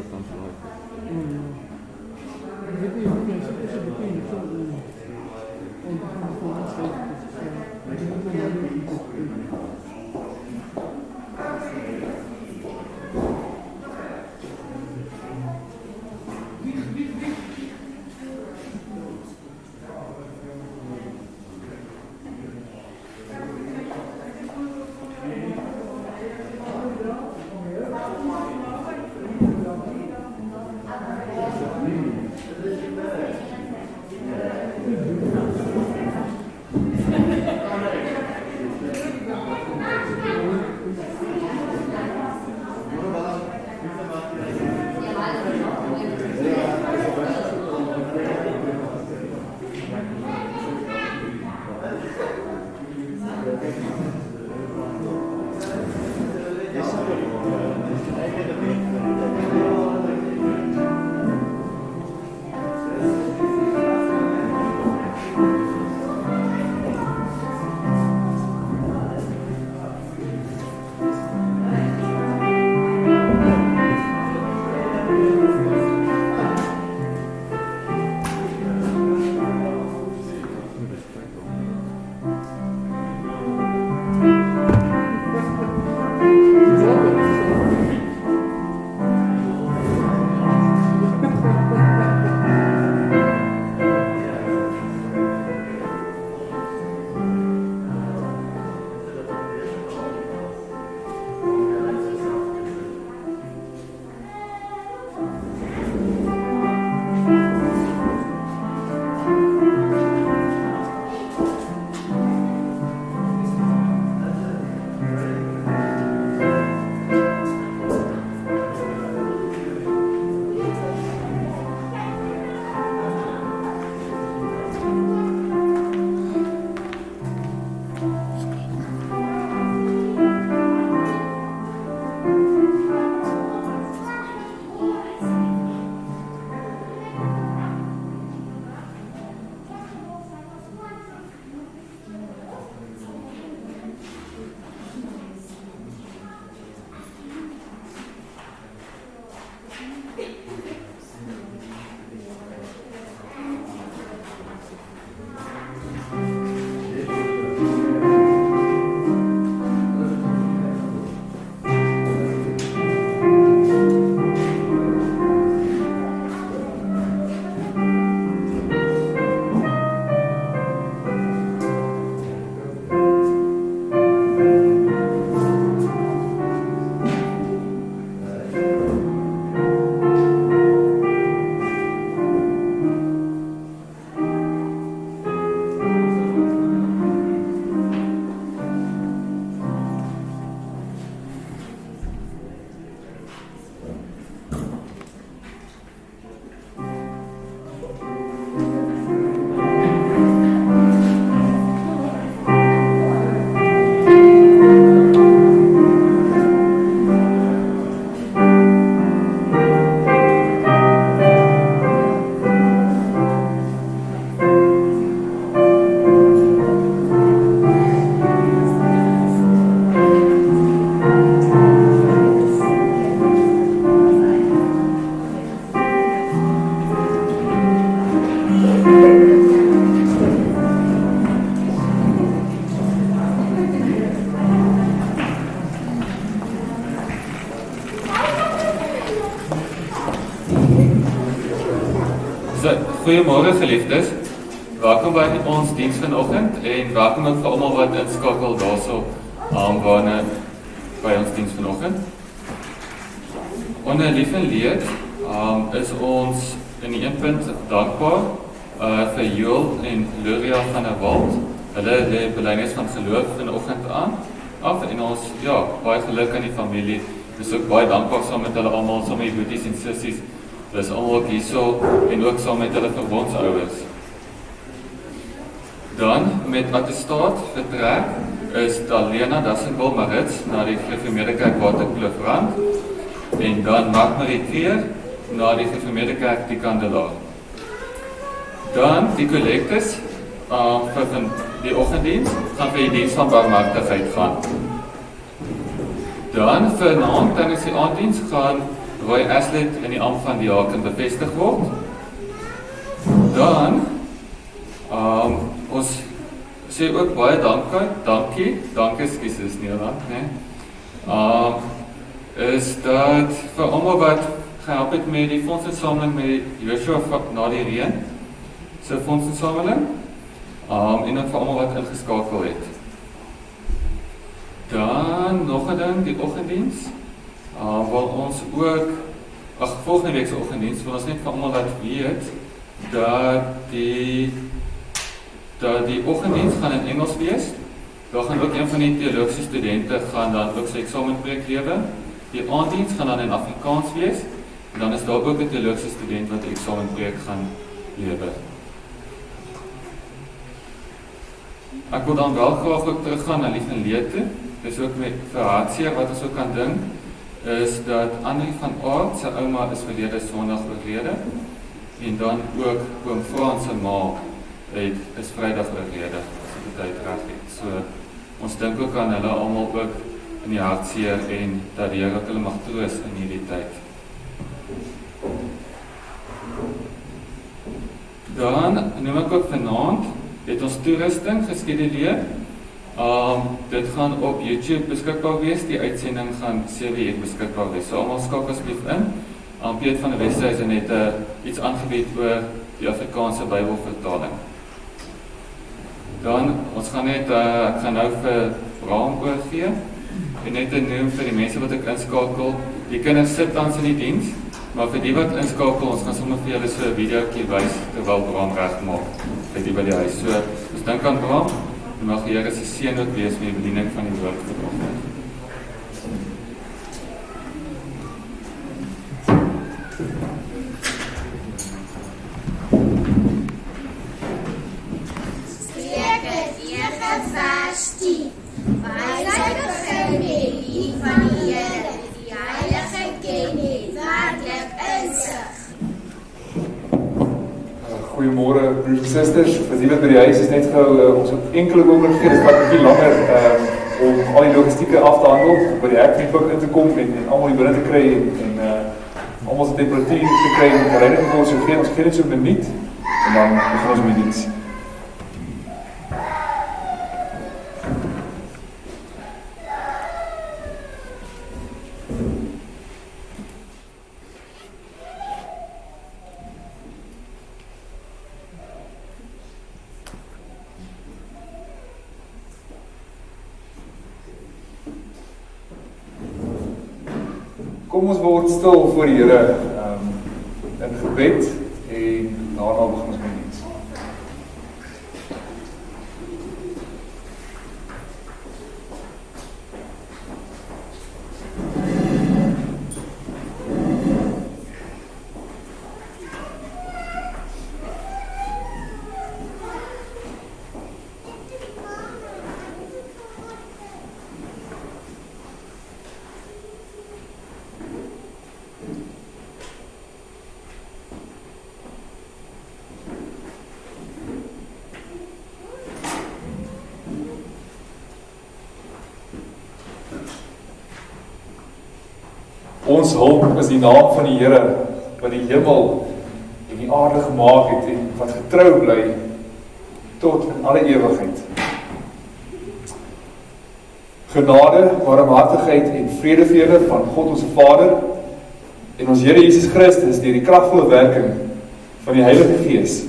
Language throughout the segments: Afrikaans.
kan laai. Ik weet niet hoe mensen tussen de kinderen zo om te gaan voor ons geven. Goeiemôre geliefdes. Welkom by ons diens vanoggend en welkom ook vir almal wat inskakel daarso waarna by ons diens vanoggend. Onder lief en leed is ons in die een punt dankbaar vir Joel en Luria van der Walt. Hulle lê belydenis van geloof vanoggend af en ons baie geluk aan die familie. Dis ook baie dankbaar saam met hulle almal, saam met die boeties en sissies. Hulle is almal ook hierso en ook saam met hulle verbondsouers. Dan met attestaat vertrek is Dalena Dassenbol Marits na die Gereformeerde Kerk Waterkloof-Rand en dan Mark Marie Kreer na die Gereformeerde Kerk die Kandelaar. Dan die kollektes vir die Oggenddiens gaan vir die diens van barmhartigheid gaan. Dan vanaand tydens die aanddiens gaan Roy Aslet in die ampt van diaken bevestig word. Dan, ons sê ook baie dankie, ekskuus, is Nederland, is dat vir almal wat gehelp het met die fondsinsameling met Joshua na die reën, se fondsinsameling, en ook vir almal wat ingeskakel het. Dan nog 'n ding, die oggenddiens, waar ons ook, volgende week se oggenddiens, wil ons net vir almal laat weet, dat die oggenddiens gaan in Engels wees. Daar gaan ook een van die teologiese studente gaan dan ook sy eksamenpreek lewe. Die aanddiens gaan dan in Afrikaans wees, en dan is daar ook 'n teologiese student wat die eksamenpreek gaan lewe. Ek wil dan wel graag ook teruggaan na lief en leed toe. Dis ook met vir hartseer wat ons ook kan dink, is dat Annelie van Aert, sy ouma is verlede Sondag oorlede, en dan ook oom Frans se ma is Vrydag oorlede, as ek die tyd reg het. So, ons dink ook aan hulle almal ook in die hartseer en dat die Here hulle mag troos in hierdie tyd. Dan noem ek ook vanaand, het ons toerusting geskeduleer. Dit gaan op YouTube beskikbaar wees, die uitsending gaan 7:00 beskikbaar wees. So almal skakel asseblief in. Piet van die Weshuizen het iets aangebied oor die Afrikaanse Bybelvertaling. Dan, ons gaan net, ek gaan nou vir Bram oorgee, en net noem vir die mense wat ek inskakel, die kinders sit tans in die diens, maar vir die wat inskakel, ons gaan sommer vir julle so 'n videoetjie wys, terwyl Bram regmaak, by die huis. So, ons dink aan Bram, en mag die Here se seën ook wees met die bediening van die woord vanoggend. Vers 10. Wysheid begin met die van die Here, die heilige ken het, waarlik insig. Goeiemôre broers en susters, vir die wat by die huis is, net gou ons het enkele oomblik gegee, dit vat 'n bietjie langer om al die logistieke af te handel, by die hek in te kom en almal hier binne te kry en almal se temperatuur te kry en gereiniging word, so ons gee net so 'n minuut en dan begin ons met die diens. Kom ons word stil voor die Here in gebed en daarna begin ons met diens. Ons hulp is die naam van die Here, wat die hemel en die aarde gemaak het en wat getrou bly tot in alle ewigheid. Genade, barmhartigheid en vrede vir julle van God ons Vader en ons Here Jesus Christus deur die kragvolle werking van die Heilige Gees.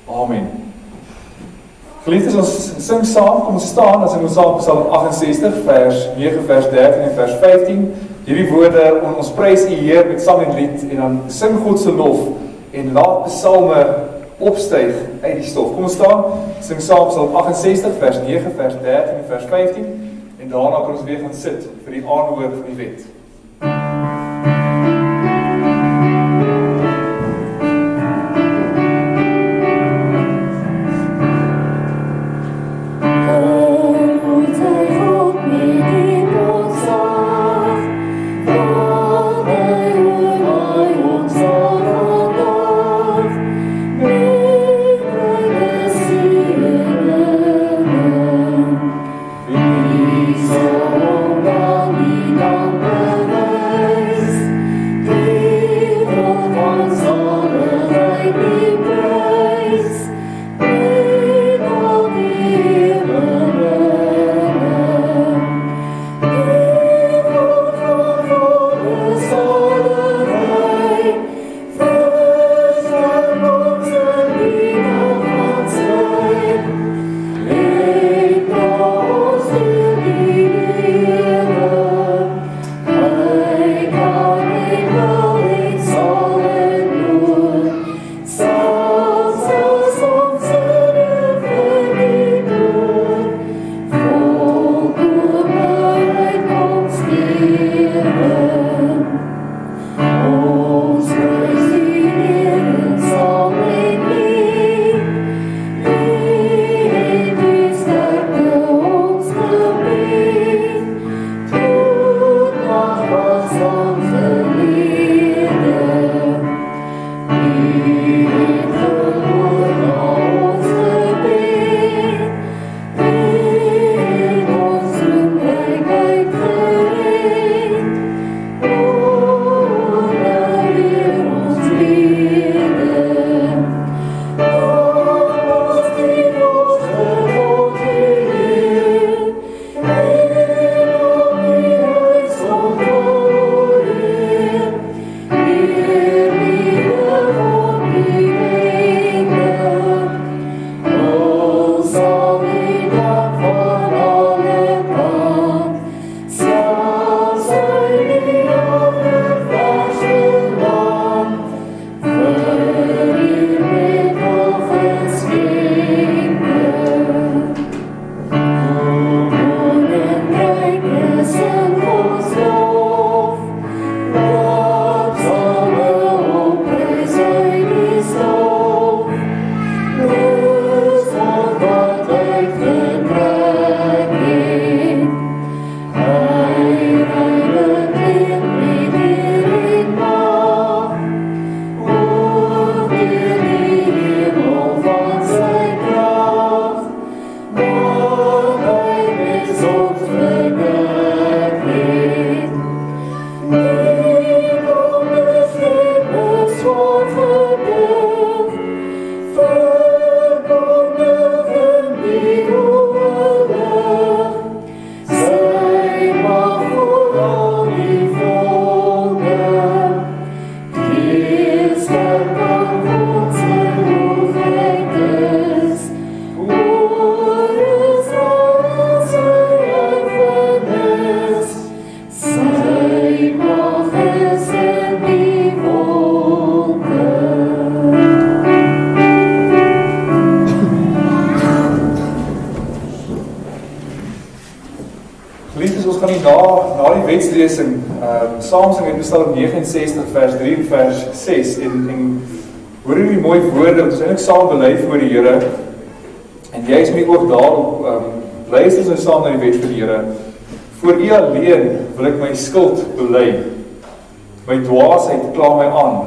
Amen. Geliefdes, ons sing saam, kom ons staan, as ons saam Psalm 68, vers 9, vers 13 en vers 15, hierdie woorde, ons prys U Heer met sang en lied, en dan sing God se lof, en laat psalme opstyg uit die stof. Kom ons staan, sing saam Psalm 68, vers 9, vers 13 en vers 15, en daarna kan ons weer gaan sit vir die aanhoor van die wet. Zo dan die dan gebedslesing, saamsing uit Psalm 69 vers 3 en vers 6 en hoor hierdie mooi woorde wat ons eintlik saam bely voor die Here. En jy is my ook daarop, luister ons nou saam na die wet van die Here. Voor U alleen wil ek my skuld bely. My dwaasheid kla my aan.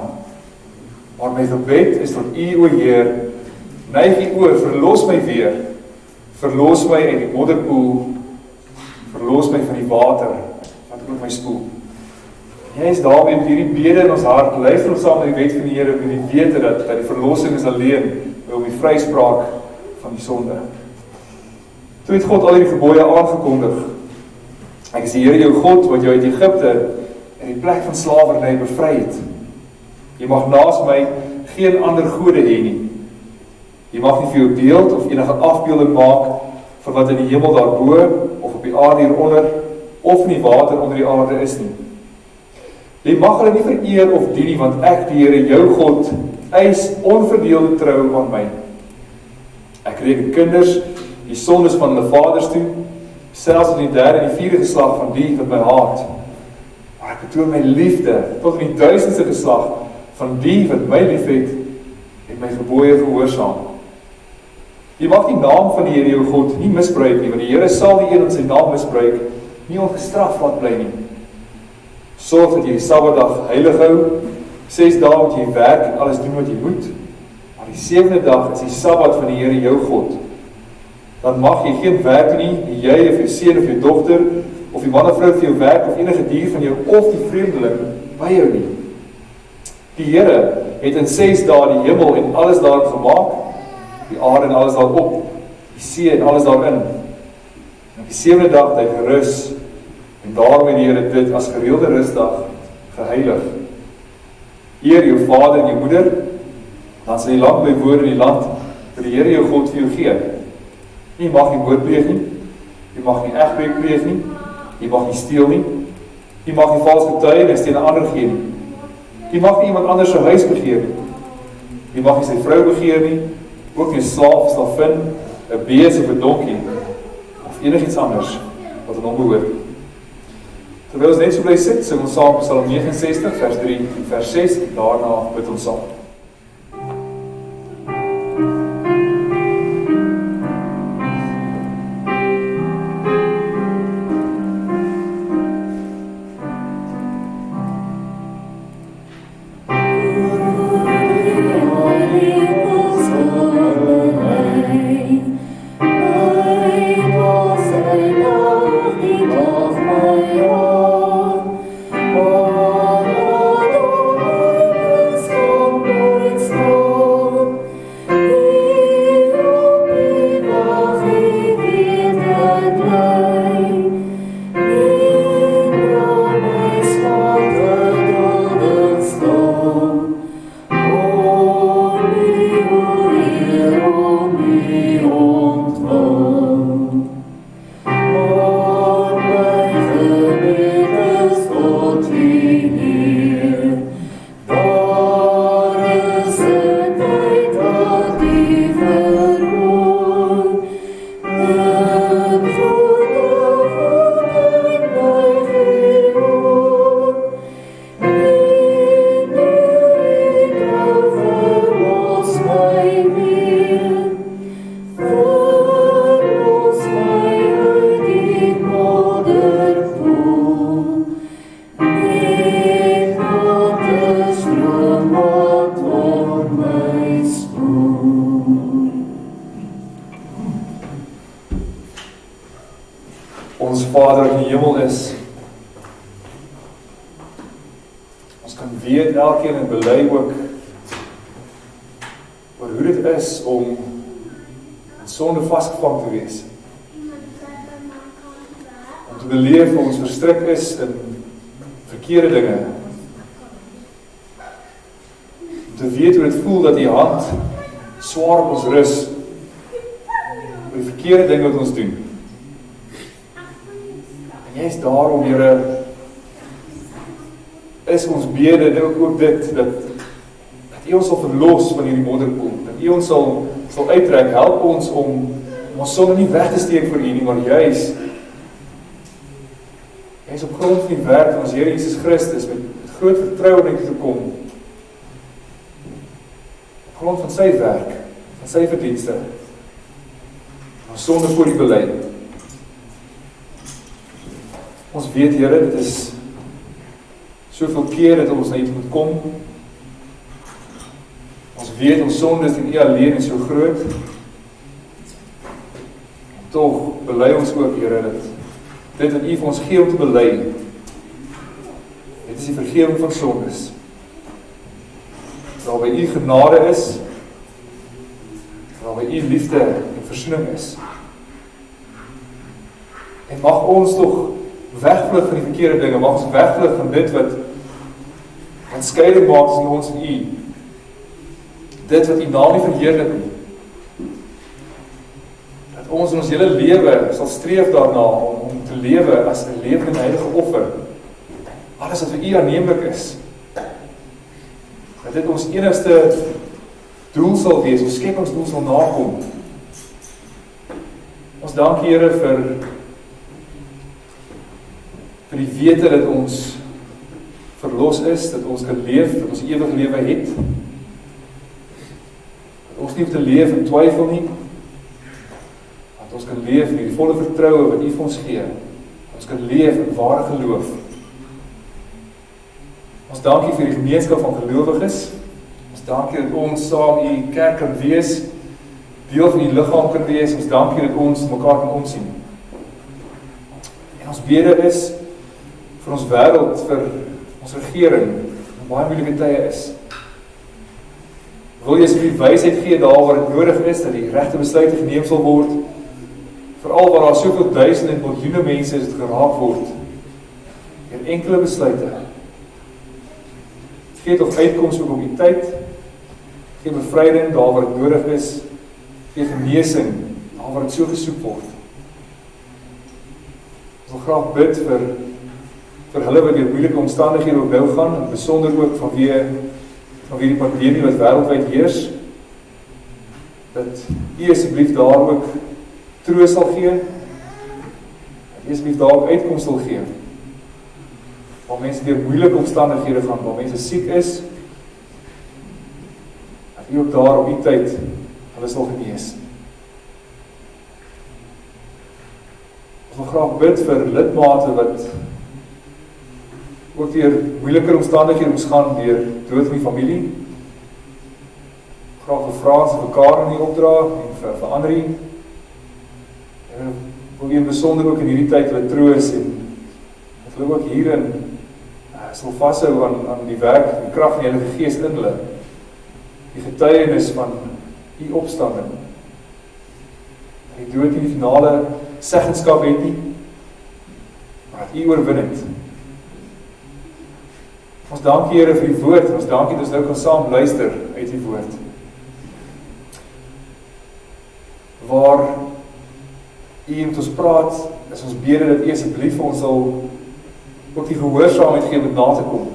Maar my gebed is tot U, o Heer. Neig U oor, verlos my weer. Verlos my uit die modderpoel. Verlos my van die water wat oor my spoel. Jy is daarmee met hierdie bede in ons hart. Luister ons saam na die wet van die Here met die wete dat die verlossing is alleen om die vryspraak van die sonde. Toe het God al hierdie gebooie aangekondig. Ek is die Here jou God wat jou uit Egipte in die plek van slawerny bevry het. Jy mag naas my geen ander gode hê nie. Jy mag nie vir jou beeld of enige afbeelding maak van wat in die hemel daarbo of op die aarde hieronder of in die water onder die aarde is nie. Jy mag hulle nie vereer of dien nie, want ek, die Here jou God, eis onverdeelde trou aan my. Ek reken kinders die sondes van hulle vaders toe, selfs in die derde en die vierde geslag van die wat my haat. Maar ek betoon my liefde tot in die 1000ste geslag van die wat my liefhet en my gebooie gehoorsaam. Jy mag die naam van die Here jou God nie misbruik nie, want die Here sal die een wat sy naam misbruik nie ongestraf laat bly nie. Sorg dat jy die Sabbatdag heilig hou. 6 dae moet jy werk en alles doen wat jy moet. Maar die 7de dag is die Sabbat van die Here jou God. Dan mag jy geen werk doen nie, jy of jou seun of jou dogter, of die man of vrou vir jou werk, of enige dier van jou, of die vreemdeling by jou nie. Die Here het in 6 dae die hemel en alles daarin gemaak, die aarde en alles daarop, die see en alles daarin. En op die 7de dag het hy gerus, en daarom het die Here dit as gereelde rustdag geheilig. Eer jou vader en jou moeder, dan sal jy lang bly woon in die land wat die Here jou God vir jou gee. Jy mag nie moord pleeg nie, jy mag nie egbreek pleeg nie, jy mag nie steel nie, jy mag nie vals getuienis teen 'n ander gee nie, jy mag nie iemand anders se huis begeer nie, jy mag nie sy vrou begeer nie, ook nie 'n slaaf, slavin, 'n bees of 'n donkie, of enigiets anders wat aan hom behoort. Terwyl ons net so bly sit, sing ons saam Psalm 69 vers 3 en vers 6 en daarna bid ons saam. Ons Vader in die hemel is. Ons kan weet elkeen en bely ook oor hoe dit is om in sonde vasgevang te wees. Om te beleef hoe ons verstrik is in verkeerde dinge. Om te weet hoe dit voel dat die hand swaar op ons rus oor die verkeerde dinge wat ons doen. Jy is daarom, Here, is ons bede ook dit, dat U ons sal verlos van hierdie modderpoel, dat U ons sal uittrek, help ons om ons sonde nie weg te steek vir U nie, maar juis Hy is op grond van die werk van ons Here Jesus Christus met groot vertroue na U toe kom. Op grond van sy werk, van sy verdienste, ons sonde voor U bely. Ons weet, Here, dit is soveel keer dat ons na U moet kom. Ons weet, ons sonde is in U alleen en so groot. Tog bely ons ook, Here, dat dit wat U vir ons gee om te bely, dit is die vergewing van sondes. Waar by U genade is, waar by U liefde en versoening is. En mag ons tog wegvlug van die verkeerde dinge, mag ons wegvlug van dit wat skeiding maak tussen ons en U. Dit wat U naam nie verheerlik nie. Dat ons in ons hele lewe sal streef daarna om te lewe as 'n lewende en heilige offer. Alles wat vir U aanneemlik is. Dat dit ons enigste doel sal wees, ons skepingsdoel sal nakom. Ons dank Here vir die wete dat ons verlos is, dat ons kan leef, dat ons ewige lewe het. Dat ons nie hoef te leef in twyfel nie. Dat ons kan leef in die volle vertroue wat U vir ons gee. Ons kan leef in ware geloof. Ons dank U vir die gemeenskap van gelowiges. Ons dank U dat ons saam U kerk kan wees, deel van die liggaam kan wees. Ons dank U dat ons mekaar kan omsien. En ons bede is vir ons wêreld, vir ons regering, wat baie moeilike tye is. Wil jy asseblief wysheid gee daar waar dit nodig is, dat die regte besluite geneem sal word, veral waar daar soveel duisende en miljoene mense is wat geraak word, deur enkele besluite. Gee tog uitkoms ook op die tyd, gee bevryding daar waar dit nodig is, gee genesing daar waar dit so gesoek word. Ons wil graag bid vir hulle wat deur moeilike omstandighede op nou gaan, en besonder ook vanweë die pandemie wat wêreldwyd heers, dat U asseblief daar ook troos sal gee, dat U asseblief daar ook uitkoms sal gee, waar mense deur moeilike omstandighede gaan, waar mense siek is, dat U ook daar op die tyd hulle sal genees. Ons wil graag bid vir lidmate wat ook deur moeiliker omstandighede moes gaan deur dood van die familie. Graag vir Frans en vir Karen die opdra en vir Andrie. En wil U in besonder ook in hierdie tyd hulle troos en dat hulle ook hierin sal vashou aan die werk, die krag van die Heilige Gees in hulle. Die getuienis van U opstanding. Die dood nie die finale seggenskap het nie, maar dat U oorwin het. Ons dank U, Here, vir die woord. Ons dank U dat ons nou kan saam luister uit die woord. Waar U met ons praat, is ons bede dat U asseblief vir ons sal ook die gehoorsaamheid gee om na te kom.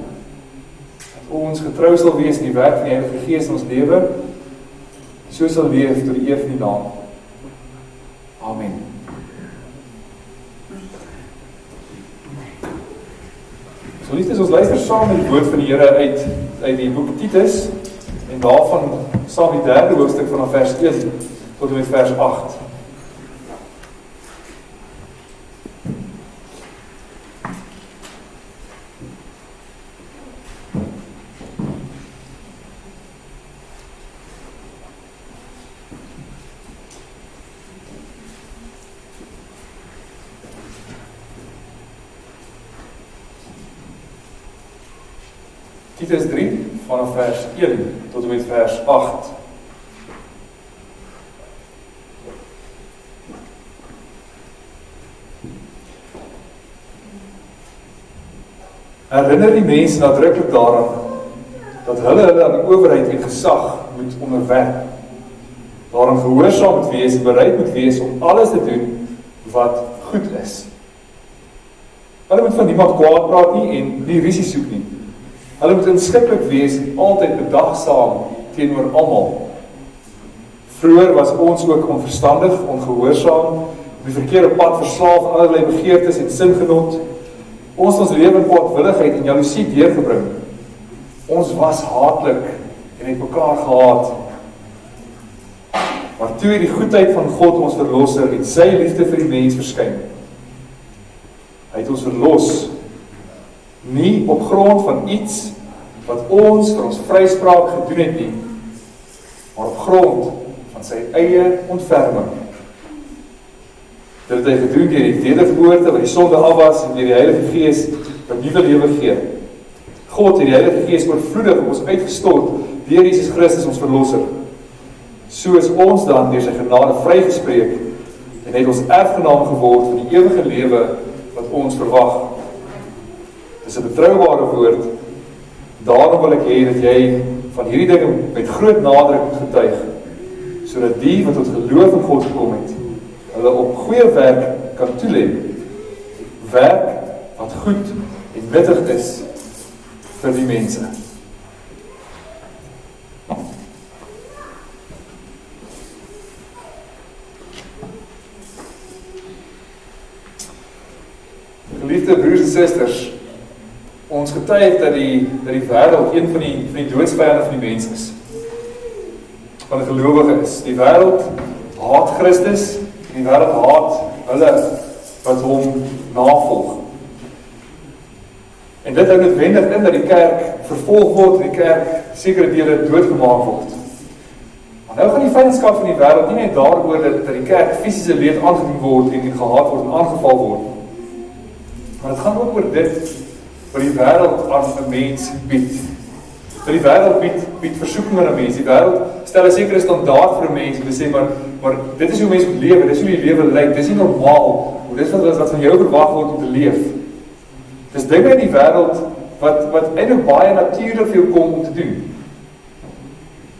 Dat ons getrou sal wees in die werk van die Heilige Gees in ons lewe, en so sal leef tot die eer van die naam. Amen. So liefdes, ons luister saam met die woord van die Here uit die boek Titus, en daarvan saam die 3de hoofstuk van vers 1 tot en met vers 8. Titus 3, vanaf vers 1 tot en met vers 8. Herinner die mense nadruklik daaraan, dat hulle aan die owerheid en gesag moet onderwerp, daarom gehoorsaam moet wees en bereid moet wees om alles te doen wat goed is. Hulle moet van niemand kwaad praat nie en nie rusie soek nie. Hulle moet inskikkelik wees en altyd bedagsaam teenoor almal. Vroeër was ons ook onverstandig, ongehoorsaam, op die verkeerde pad verslaaf aan allerlei begeertes en singenot. ons lewe in kwaadwilligheid en jaloesie deurgebring. Ons was haatlik en het mekaar gehaat. Maar toe het die goedheid van God ons verlosser en sy liefde vir die mens verskyn. Hy het ons verlos, nie op grond van iets wat ons vir ons vryspraak gedoen het nie, maar op grond van sy eie ontferming. Dit het hy gedoen deur die wedergeboorte wat die sonde afwas en deur die Heilige Gees wat nuwe lewe gee. God het die Heilige Gees oorvloedig op ons uitgestort deur Jesus Christus ons verlosser. So is ons dan deur sy genade vrygespreek en het ons erfgenaam geword van die ewige lewe wat ons verwag. Dit is 'n betroubare woord. Daarom wil ek hê dat jy van hierdie dinge met groot nadruk moet getuig, sodat die wat tot geloof in God gekom het, hulle op goeie werk kan toelê. Werk wat goed en nuttig is vir die mense. Geliefde broers en susters, ons getuig dat die wêreld een van die doodsvyande van die mens is. Van die gelowige is. Die wêreld haat Christus en die wêreld haat hulle wat hom navolg. En dit hou noodwendig in dat die kerk vervolg word en die kerk sekere dele doodgemaak word. Maar nou gaan die vyandskap van die wêreld nie net daaroor dat die kerk fisiese leed aangedoen word en gehaat word en aangeval word. Maar het gaan ook oor dit wat die wêreld aan 'n mens bied. Dat die wêreld bied versoeking aan 'n mens. Die wêreld stel 'n sekere standaard vir 'n mens om te sê, maar dit is hoe mense moet lewe, dit is hoe die lewe lyk, dit is nie normaal, dit is wat van jou verwag word om te leef. Dis dinge in die wêreld wat eintlik baie natuurlik vir jou kom om te doen.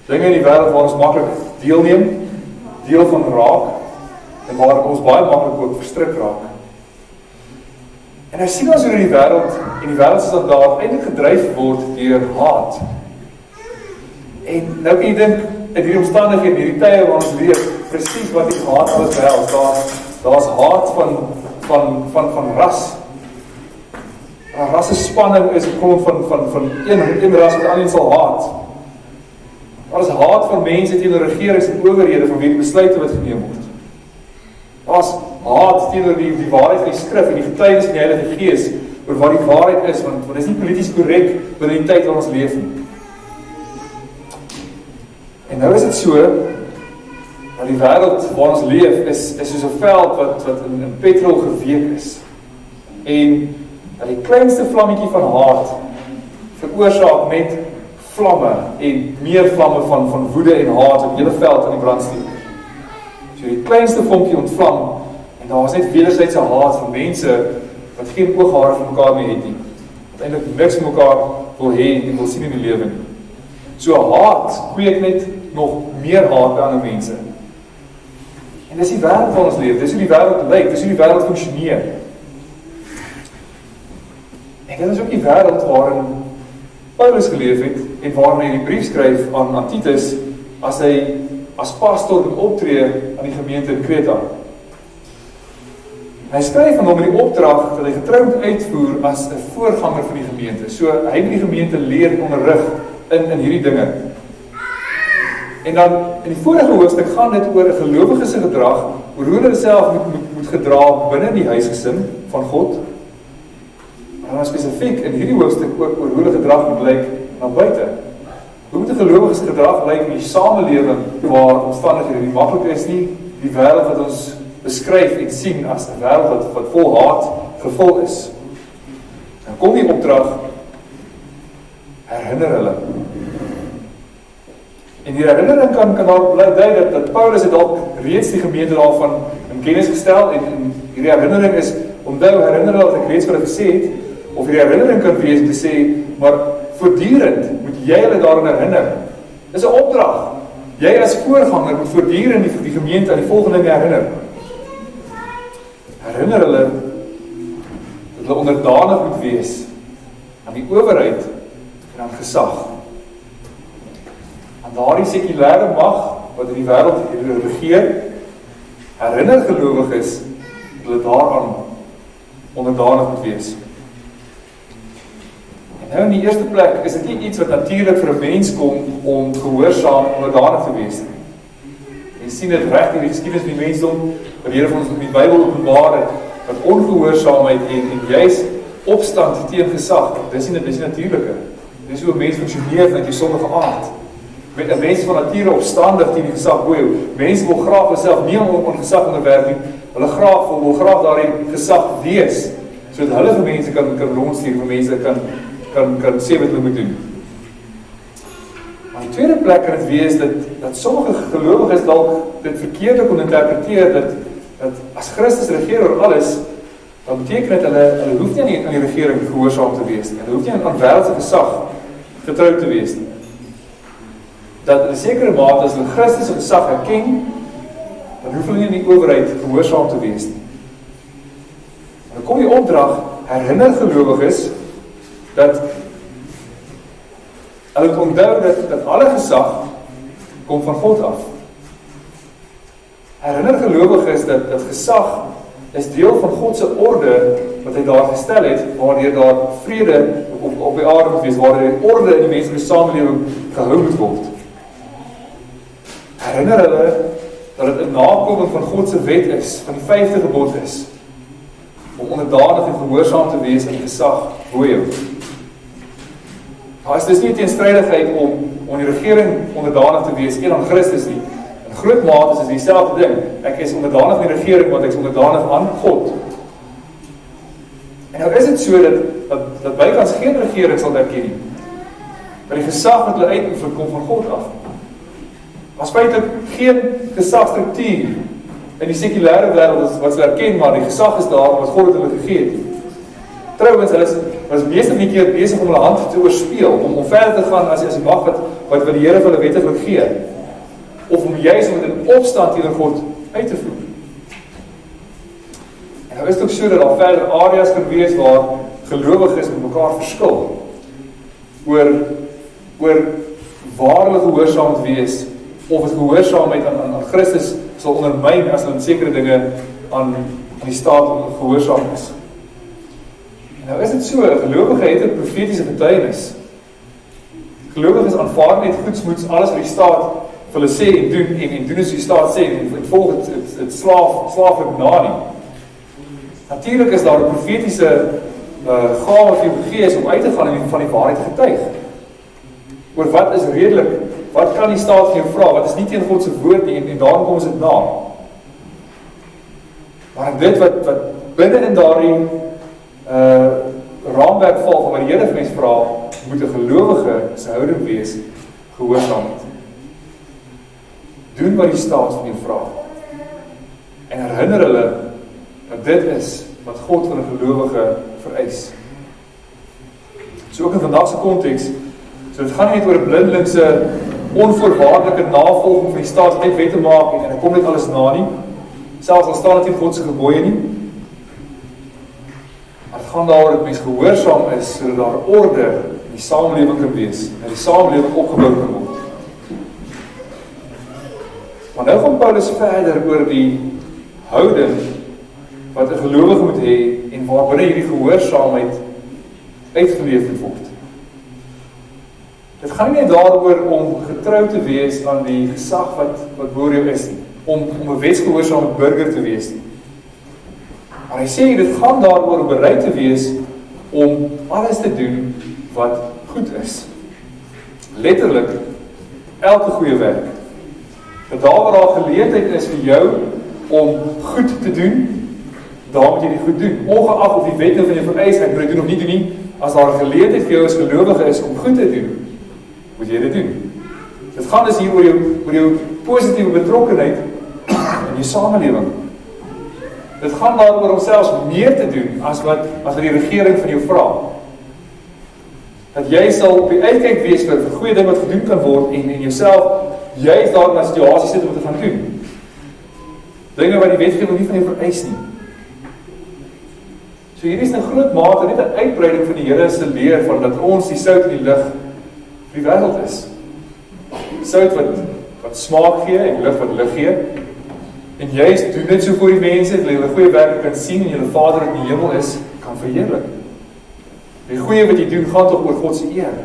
Dinge in die wêreld waar ons maklik deelneem, deel van raak, en waar ons baie maklik ook verstrik raak. En nou sien ons hoe die wêreld en die wêreldse standaard eintlik gedryf word deur haat. En nou kan jy dink, in hierdie omstandighede, in hierdie tye waar ons leef, presies wat die haat alles behels. Daar's haat van ras. Rassespanning is 'n grond van een ras wat ander sal haat. Daar is haat van mense teenoor regerings en owerhede van wie die besluite wat geneem word. Daar's haat teenoor die waarheid van die skrif en die getuienis van die Heilige Gees oor wat die waarheid is, want dit is nie polities korrek binne die tyd waarin ons leef nie. En nou is dit so, dat die wêreld waar ons leef is soos 'n veld wat in petrol geweek is. En dat die kleinste vlammetjie van haat veroorsaak net vlamme en meer vlamme van woede en haat op die hele veld aan die brand steek. So die kleinste vonkie ontvlam en daar is net wederwysige haat van mense wat geen ooghare vir mekaar meer het nie. Wat eintlik niks vir mekaar wil hê en wil sien in die lewe nie. So haat kweek net nog meer haat by ander mense. En dis die wêreld waar ons leef, dis hoe die wêreld lyk, dis hoe die wêreld funksioneer. En dit is ook die wêreld waarin Paulus geleef het en waarin hy die brief skryf aan Titus as hy as pastor moet optree aan die gemeente in Kreta. Hy skryf aan hom in die opdrag dat hy getrou moet uitvoer as 'n voorganger van die gemeente. So hy moet die gemeente leer en onderrig in hierdie dinge. En dan in die vorige hoofstuk gaan dit oor 'n gelowige se gedrag, oor hoe hulle self moet gedra binne die huisgesin van God. En dan spesifiek in hierdie hoofstuk ook oor hoe hulle gedrag moet lyk na buite. Hoe moet 'n gelowige se gedrag lyk in die samelewing waar omstandighede nie maklik is nie, die wêreld wat ons beskryf en sien as 'n wêreld wat vol haat gevul is. Dan kom die opdrag, herinner hulle. En die herinnering kan daar bly dui dat Paulus het dalk reeds die gemeente daarvan in kennis gestel en hierdie herinnering is, herinner hulle wat ek reeds vir hulle gesê het, of die herinnering kan wees om te sê, maar voortdurend moet jy hulle daaraan herinner. Dis 'n opdrag. Jy as voorganger moet voortdurend die gemeente aan die volgende dinge herinner. Herinner hulle dat hulle onderdanig moet wees aan die owerheid en aan gesag. Aan daardie sekulêre mag wat in die wêreld regeer, herinner gelowiges dat hulle daaraan onderdanig moet wees. Nou in die eerste plek is dit nie iets wat natuurlik vir 'n mens kom om gehoorsaam onderdanig te wees nie. Jy sien dit reg in die geskiedenis van die mensdom, wat die Here vir ons in die Bybel openbaar het, dat ongehoorsaamheid en juis opstand teen gesag, dis nie natuurlike. Dis hoe 'n mens funksioneer vanuit die sondige aard. Met 'n mens van nature opstandig teen die gesag boei. Mense wil graag hulself nie aan gesag onderwerp nie. Hulle wil graag daardie gesag wees, sodat hulle vir mense kan rondstuur, vir mense kan sê wat hulle moet doen. Maar die tweede plek kan dit wees dat sommige gelowiges dalk dit verkeerd kon interpreteer dat as Christus regeer oor alles, dan beteken dit hulle hoef nie aan die regering gehoorsaam te wees nie. Hulle hoef nie aan wêreldse gesag getrou te wees nie. Dat in 'n sekere mate as hulle Christus se gesag erken, dan hoef hulle nie aan die owerheid gehoorsaam te wees nie. Dan kom die opdrag, herinner gelowiges dat hulle moet onthou dat alle gesag kom van God af. Herinner gelowiges dat gesag is deel van God se orde wat hy daar gestel het, waardeur daar vrede op die aarde moet wees, waardeur die orde in die menslike samelewing gehou moet word. Herinner hulle dat dit 'n nakoming van God se wet is, van die 5de gebod is, om onderdanig en gehoorsaam te wees aan die gesag bo jou. Daar is dus nie teenstrydigheid om die regering onderdanig te wees aan Christus nie. In groot mate is dit dieselfde ding. Ek is onderdanig aan die regering, want ek is onderdanig aan God. En nou is dit so dat bykans geen regering sal erken nie. Maar die gesag wat hulle uitoefen kom van God af. As feitlik geen gesagstruktuur in die sekulêre wêreld wat hulle erken, maar die gesag is daar wat God het hulle gegee het. Trouwens, hulle was meeste van die keer besig om hulle hand te oorspeel, om verder te gaan as die mag wat die Here vir hulle wettiglik gee, of om juis om dit in opstand teenoor God uit te voer. En nou is dit ook so dat daar verder areas kan wees waar gelowiges met mekaar verskil oor waar hulle gehoorsaam moet wees, of het gehoorsaamheid aan Christus sal ondermyn as hulle in sekere dinge aan die staat gehoorsaam is. Nou is dit so, 'n gelowige het 'n profetiese getuienis. Gelowiges aanvaar net goedsmoeds alles wat die staat vir hulle sê en doen as die staat sê en volg het slaaflik na nie. Natuurlik is daar 'n profetiese gawe vir jou gees om uit te gaan en van die waarheid te getuig. Oor wat is redelik, wat kan die staat vir jou vra, wat is nie teen God se woord nie en daarom kom ons dit na. Maar dit wat binne in daardie raamwerk val van wat die Here vir mens vra, moet 'n gelowige se houding wees gehoorsaamheid. Doen wat die staat van jou vra. En herinner hulle dat dit is wat God van 'n gelowige vereis. So ook in vandag se konteks, so dit gaan nie net oor 'n blindelingse onvoorwaardelike navolging van die staat net wette maak en dan kom dit alles na nie. Selfs al staan dit in God se gebooie nie. Maar het gaan daaroor dat mens gehoorsaam is sodat daar orde in die samelewing kan wees, en die samelewing opgebou kan word. Maar nou gaan Paulus verder oor die houding wat 'n gelowige moet hê en waarbinne hierdie gehoorsaamheid uitgeleef moet word. Dit gaan nie net daaroor om getrou te wees aan die gesag wat bo jou is nie, om 'n wetsgehoorsame burger te wees nie. Maar hy sê dit gaan daaroor om bereid te wees om alles te doen wat goed is. Letterlik elke goeie werk. Dat daar waar daar geleentheid is vir jou om goed te doen, daar moet jy dit goed doen. Ongeag of die wet nou van jou vereis, ek moet dit doen of nie doen nie, as daar 'n geleentheid vir jou as gelowige is om goed te doen, moet jy dit doen. Dit gaan dus hier oor jou positiewe betrokkenheid in die samelewing. Dit gaan daaroor om selfs meer te doen as wat die regering van jou vra. Dat jy sal op die uitkyk wees vir goeie ding wat gedoen kan word en jouself juist daar in 'n situasie sit om te gaan doen. Dinge wat die wetgewing nie van jou vereis nie. So hier is 'n groot mate net 'n uitbreiding van die Here se leer van dat ons die sout en die lig vir die wêreld is. Sout wat smaak gee en lig wat lig gee. En juist doen dit so vir die mense, dat hulle goeie werke kan sien en julle Vader wat in die hemel is, kan verheerlik. Die goeie wat jy doen, gaan tog oor God se eer.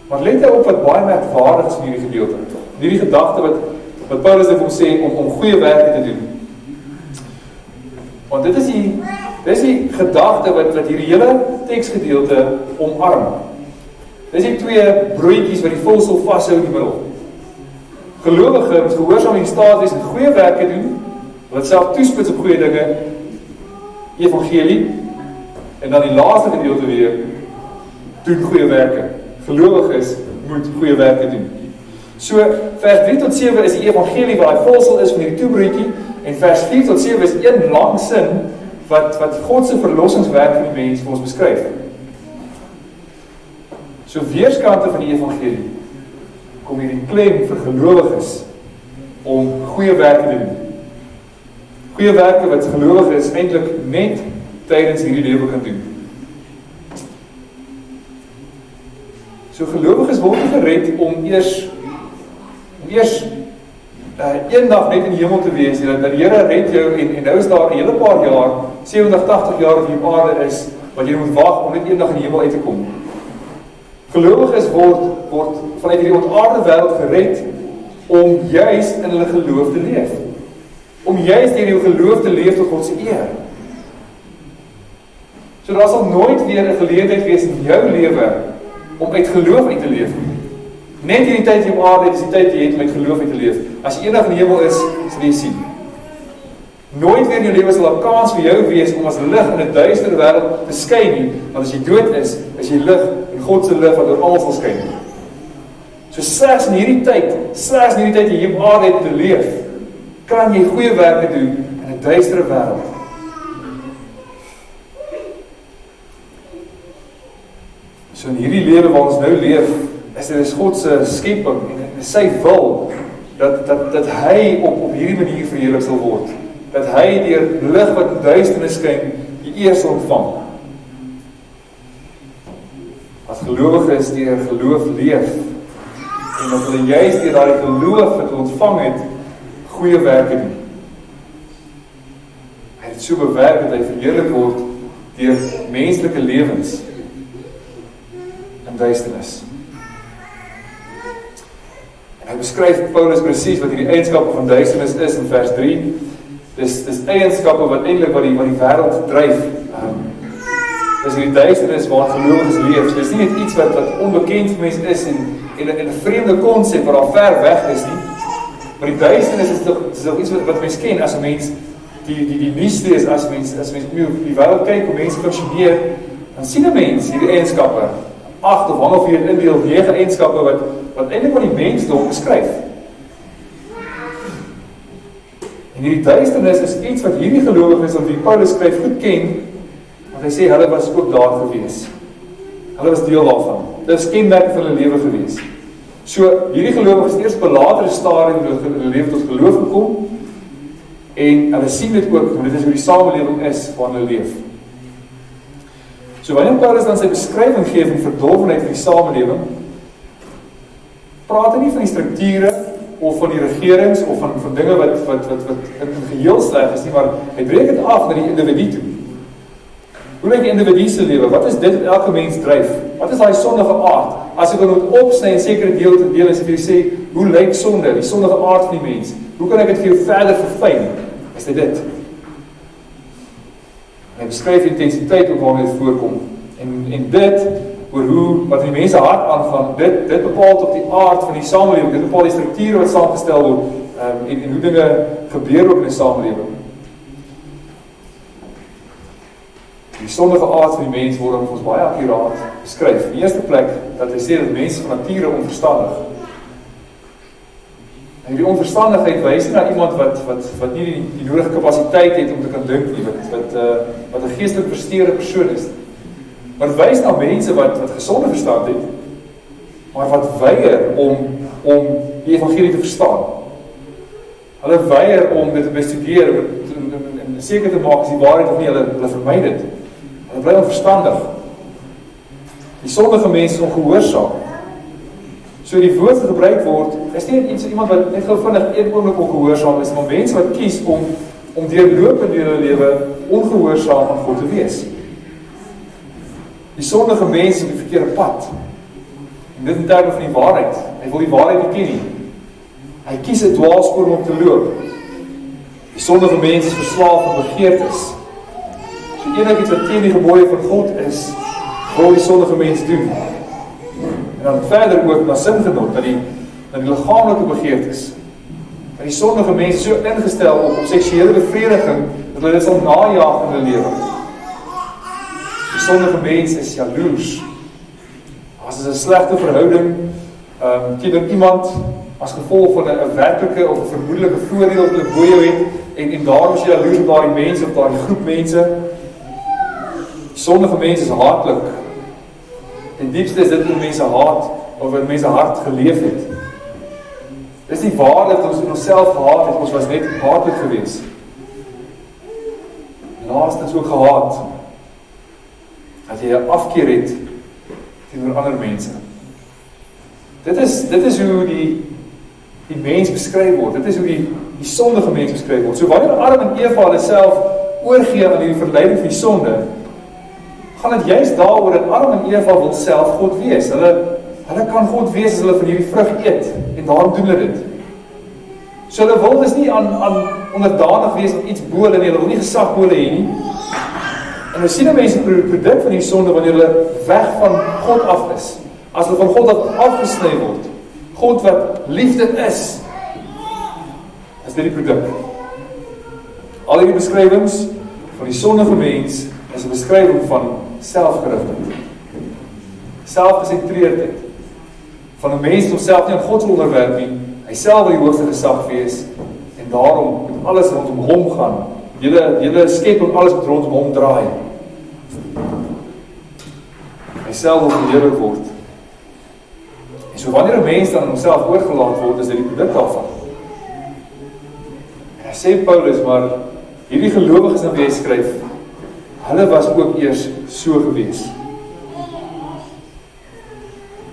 Maar let op wat baie merkwaardig is in hierdie gedeelte. Hierdie gedagte wat Paulus vir hom sê om goeie werke te doen. Want dit is die gedagte wat hierdie hele teksgedeelte omarm. Dis die twee broodjies wat die volsel vashou in die middel. Gelowige moet gehoorsaam in staat wees en goeie werke doen, wat self toespits op goeie dinge, evangelie, en dan die laaste gedeelte weer, doen goeie werke. Gelowiges moet goeie werke doen. So, vers 3 tot 7 is die evangelie wat die volsel is van hierdie toebroodjie, en vers 4 tot 7 is een lang sin wat God se verlossingswerk vir die mens vir ons beskryf. So weerskante van die evangelie kom hier die klem vir gelowiges om goeie werke te doen. Goeie werke wat gelowiges eintlik net tydens hierdie lewe kan doen. So gelowiges word nie gered om eers eendag net in die hemel te wees, dat die Here red jou en nou is daar 'n hele paar jaar, 70, 80 jaar op die aarde is, wat jy moet wag om net eendag in die hemel uit te kom. Gelowiges word vanuit hierdie ontaarde wêreld gered om juis in hulle geloof te leef. Om juis deur jou geloof te leef tot God se eer. So daar sal nooit weer 'n geleentheid wees in jou lewe om uit geloof uit te leef. Net hierdie tyd hier op aarde is die tyd jy het om uit geloof uit te leef. As jy eendag in die hemel is, sal jy sien. Nooit weer in jou lewe sal 'n kans vir jou wees om as lig in 'n duister wêreld te skyn nie, want as jy dood is jy lig en God se lig wat oor almal sal skyn. So slegs in hierdie tyd jy hier op aarde het te leef, kan jy goeie werke doen in 'n duistere wêreld. So in hierdie lewe waar ons nou leef, is God se skepping en sy wil dat hy op hierdie manier verheerlik sal word. Dat hy deur lig wat in duisternis skyn, die eer sal ontvang. As gelowiges deur geloof leef en dat hulle juis deur daardie geloof wat hulle ontvang het, goeie werke doen. Hy het so bewerk dat hy verheerlik word deur menslike lewens in duisternis. En hy beskryf Paulus presies wat hierdie eienskappe van duisternis is in vers 3. Dis eienskappe wat eintlik wat die wêreld dryf. Dis hierdie duisternis waar gelowiges leef. Dis nie net iets wat onbekend vir mense is en 'n vreemde konsep wat daar ver weg is nie. Maar die duisternis is tog iets wat mense ken as 'n mens die nuus lees, as mens op die wêreld kyk hoe mense funksioneer, dan sien 'n mens hierdie eienskappe. 8 of hang of hier indeel 9 eienskappe wat eintlik wat die mensdom beskryf. En hierdie duisternis is iets wat hierdie gelowiges aan wie Paulus skryf goed ken, want hy sê hulle was ook daar gewees. Hulle was deel daarvan. Dit is kenmerke van hulle lewe gewees. So hierdie gelowiges eers op 'n latere stadium in hulle lewe tot geloof gekom en hulle sien dit ook, want dit is hoe die samelewing is waarin hulle leef. So wanneer Paulus dan sy beskrywing gee van verdorwenheid van die samelewing, praat hy nie van die strukture of van die regerings of van dinge wat in geheel sleg is nie, maar hy breek dit af na die individu toe. Hoe lyk die individu se lewe? Wat is dit wat elke mens dryf? Wat is daai sondige aard? As ek moet opsny en sekere deel te deel en vir jou sê, hoe lyk sonde, die sondige aard van die mens? Hoe kan ek dit vir jou verder verfyn? Is dit? Hy beskryf die intensiteit op waarmee dit voorkom. En dit, oor hoe, wat in die mense hart aangaan, dit bepaal tot die aard van die samelewing, dit bepaal die strukture wat saamgestel word, en hoe dinge gebeur ook in die samelewing. Die sondige aard van die mens word vir ons baie akkuraat beskryf. In die eerste plek, dat hy sê dat mense van nature onverstandig. En die onverstandigheid wys nie na iemand wat nie die nodige kapasiteit het om te kan dink nie, wat 'n geestelik versteurde persoon is. Maar wys na mense wat gesonde verstand het, maar wat weier om die evangelie te verstaan. Hulle weier om dit te bestudeer en seker te maak as die waarheid of nie, hulle vermy dit. Hulle bly onverstandig. Die sondige mense is ongehoorsaam. So die woord wat gebruik word, is nie iemand wat net gou vinnig een oomblik ongehoorsaam is, maar mense wat kies om deurlopend deur hulle lewe ongehoorsaam aan God te wees. Die sondige mens is op die verkeerde pad. En dit in terme van die waarheid. Hy wil die waarheid nie ken nie. Hy kies 'n dwaalspoor om te loop. Die sondige mens is verslaaf aan begeertes. So enigiets wat teen die gebooie van God is, wil die sondige mens doen. En dan verder ook na singenot, na die liggaamlike begeertes. Maar die sondige mens is so ingestel op seksuele bevrediging, dat hulle dit sal najaag in hulle lewe. Die sondige mens is jaloers. As is 'n slegte verhouding teenoor iemand, as gevolg van 'n werklike of 'n vermoedelike voordeel wat hulle bo jou het, en daarom is jy jaloers op daardie mense of daardie groep mense. Die sondige mens is haatlik. En diepste is dit wat mense haat, of wat mense hart geleef het. Dis nie waar dat ons in onsself gehaat het, ons was net haatlik geweest. Laastens ook gehaat, dat jy 'n afkeer het teenoor ander mense. Dit is hoe die mens beskryf word. Dit is hoe die sondige mens beskryf word. So wanneer Adam en Eva hulle self oorgee aan die verleiding van die sonde, gaan dit juist daaroor dat Adam en Eva wil self God wees. Hulle kan God wees as hulle van hierdie vrug eet, en daarom doen hulle dit. So hulle wil dus nie aan onderdanig wees aan iets bo hulle nie, hulle wil nie gesag bo hulle hê nie. En nou sien mense die produk van die sonde wanneer hulle weg van God af is. As hulle van God afgesny word. God wat liefde is dit die produk. Al die beskrywings van die sondige mens is 'n beskrywing van selfgerigtheid. Selfgesentreerdheid. Van 'n mens wat homself nie aan God wil onderwerp nie, hy self wil die hoogste gesag wees, en daarom moet alles rondom hom gaan. Julle skepping, alles wat rondom hom draai. Hy self wil verheerlik word. En so wanneer 'n mens dan aan homself oorgelaat word, is dit die produk daarvan. En hy sê Paulus, maar hierdie gelowiges aan wie hy skryf, hulle was ook eers so gewees.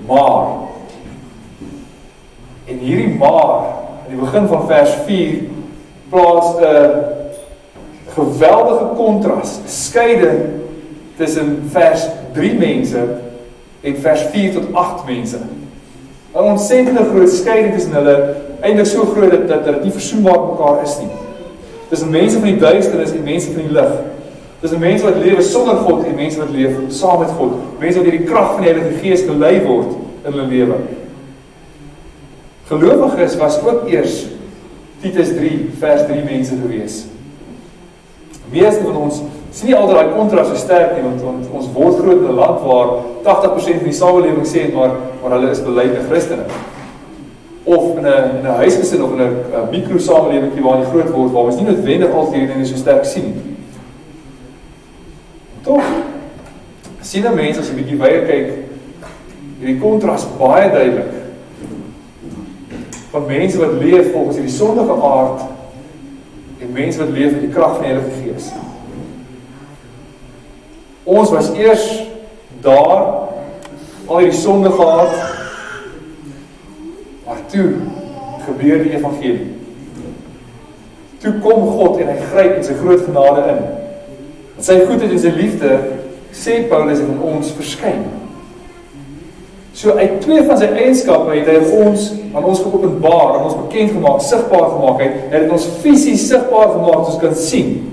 Maar, en hierdie maar, in die begin van vers 4, plaas 'n geweldige kontras, 'n skeiding tussen vers 3 mense en vers 4 tot 8 mense. 'n ontsettende groot skeiding tussen hulle, eintlik so groot dat dit nie versoenbaar met mekaar is nie. Tussen mense van die duisternis en mense van die lig. Tussen mense wat lewe sonder God en mense wat leef saam met God. Mense wat deur die krag van die Heilige Gees gelei word in hulle lewe. Gelowiges was ook eers Titus 3 vers 3 mense gewees. Meeste van ons sien nie altyd daai kontras so sterk nie, want ons word groot in 'n land waar 80% van die samelewing sê maar hulle is belyde Christene. Of in 'n huisgesin of in 'n mikro-samelewing waar jy groot word, waar ons nie noodwendig altyd hierdie dinge so sterk sien nie. Toch sien 'n mens as jy 'n bietjie wyer kyk, hierdie kontras baie duidelik. Van mense wat leef volgens hierdie sondige aard en mense wat leef in die krag van die Heilige Gees. Ons was eers daar, al hierdie sonde gehad, maar toe gebeur die evangelie. Toe kom God en hy gryp in sy groot genade in. Met sy goedheid en sy liefde, sê Paulus, het in ons verskyn. So uit 2 van sy eienskappe het hy aan ons geopenbaar, aan ons bekend gemaak, sigbaar gemaak, hy het ons fisies sigbaar gemaak, soos ons kan sien.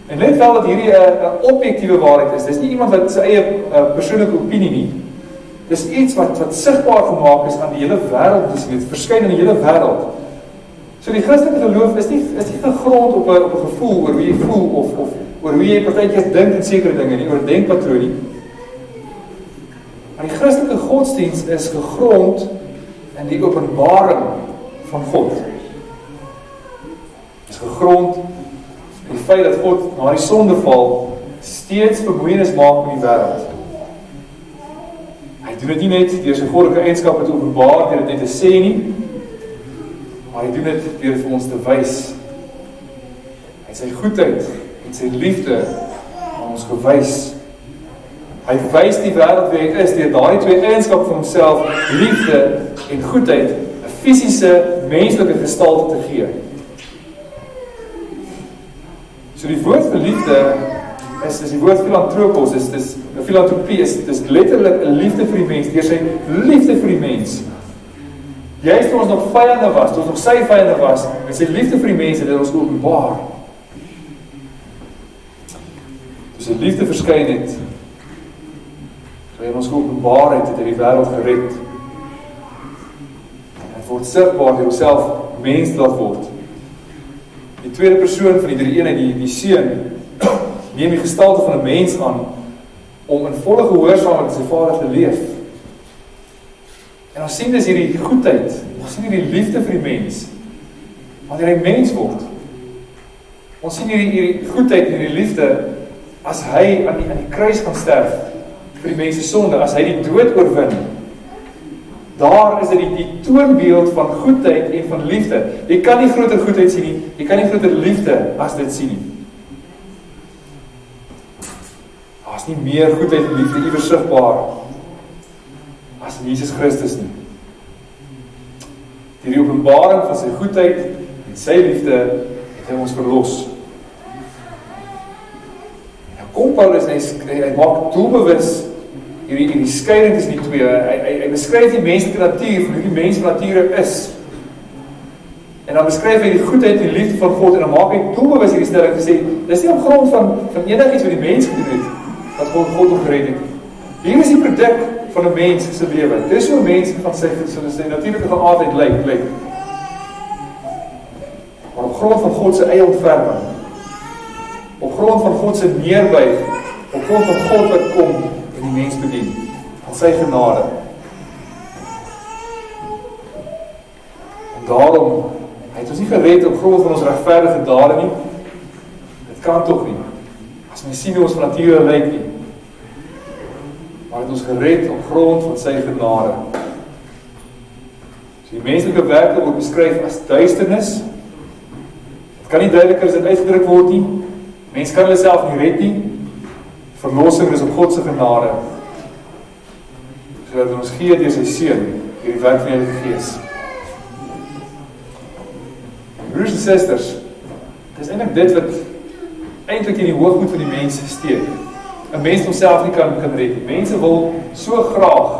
En let wel dat hierdie 'n objektiewe waarheid is. Dis nie iemand wat sy eie persoonlike opinie nie. Dis iets wat sigbaar gemaak is aan die hele wêreld, dis dit verskyn in die hele wêreld. So die Christelike geloof is nie gegrond op 'n gevoel oor hoe jy voel of oor hoe jy partykeer dink en sekere dinge nie, oor 'n denkpatroon nie. Maar die Christelike godsdiens is gegrond in die openbaring van God. Is gegrond in die feit dat God na die sondeval steeds bemoeienis maak met die wêreld. Hy doen dit nie net deur sy goddelike eienskappe te openbaar, deur dit net te sê nie, maar hy doen dit deur dit vir ons te wys. Hy het sy goedheid en sy liefde aan ons gewys. Hy wys die wêreld wie hy is, deur daardie 2 eienskappe van homself, liefde en goedheid, 'n fisiese, menslike gestalte te gee. So die woord vir liefde is die woord filantropos, dis filantropie, dis letterlik 'n liefde vir die mens, deur sy liefde vir die mens. Juist toe ons nog vyande was, toe ons nog sy vyande was, met sy liefde vir die mense, dit ons openbaar. Toe sy liefde verskyn het, in ons openbaarheid het hy die wêreld gered. En het word sigbaar deur homself mens laat word. Die tweede persoon van die drie eenheid, die seun, neem die gestalte van 'n mens aan om in volle gehoorsaamheid aan sy Vader te leef. En ons sien dis hierdie goedheid, ons sien hierdie liefde vir die mens, wanneer hy mens word. Ons sien hierdie goedheid en hierdie liefde as hy aan die kruis gaan sterf vir die mens se sonde, as hy die dood oorwin. Daar is dit die toonbeeld van goedheid en van liefde. Jy kan nie groter goedheid sien nie, jy kan nie groter liefde as dit sien nie. Daar is nie meer goedheid en liefde iewers sigbaar as in Jesus Christus nie. Die openbaring van sy goedheid en sy liefde het hy ons verlos. Nou kom Paulus en hy maak doelbewus hierdie skeiding tussen die twee. Hy beskryf die menslike natuur van hoe die mens van nature is. En dan beskryf hy die goedheid en die liefde van God en dan maak hy doelbewus hierdie stelling te sê, dis nie op grond van enigiets wat die mens gedoen het, dat God hom gered het. Hier is die produk van 'n mens se lewe. Dit is hoe 'n mens van sy natuurlike geaardheid lyk. Maar op grond van God se eie ontferming, op grond van God se neerbuig, op grond van God wat kom en die mens bedien, van sy genade. En daarom, hy het ons nie gered op grond van ons regverdige dade nie. Dit kan tog nie. As mens sien hoe ons van nature lyk nie. Maar het ons gered op grond van sy genade. So die menslike werke word beskryf as duisternis. Het kan nie duideliker as dit uitgedruk word nie. Mens kan hulle self nie red nie. Verlossing is op God se genade. Sodat ons gee deur sy seun, deur die werk van die Heilige Gees. Broers en susters, dit is eintlik dit wat eintlik in die hoogmoed van die mens steek. 'n Mens homself nie kan red nie. Mense wil so graag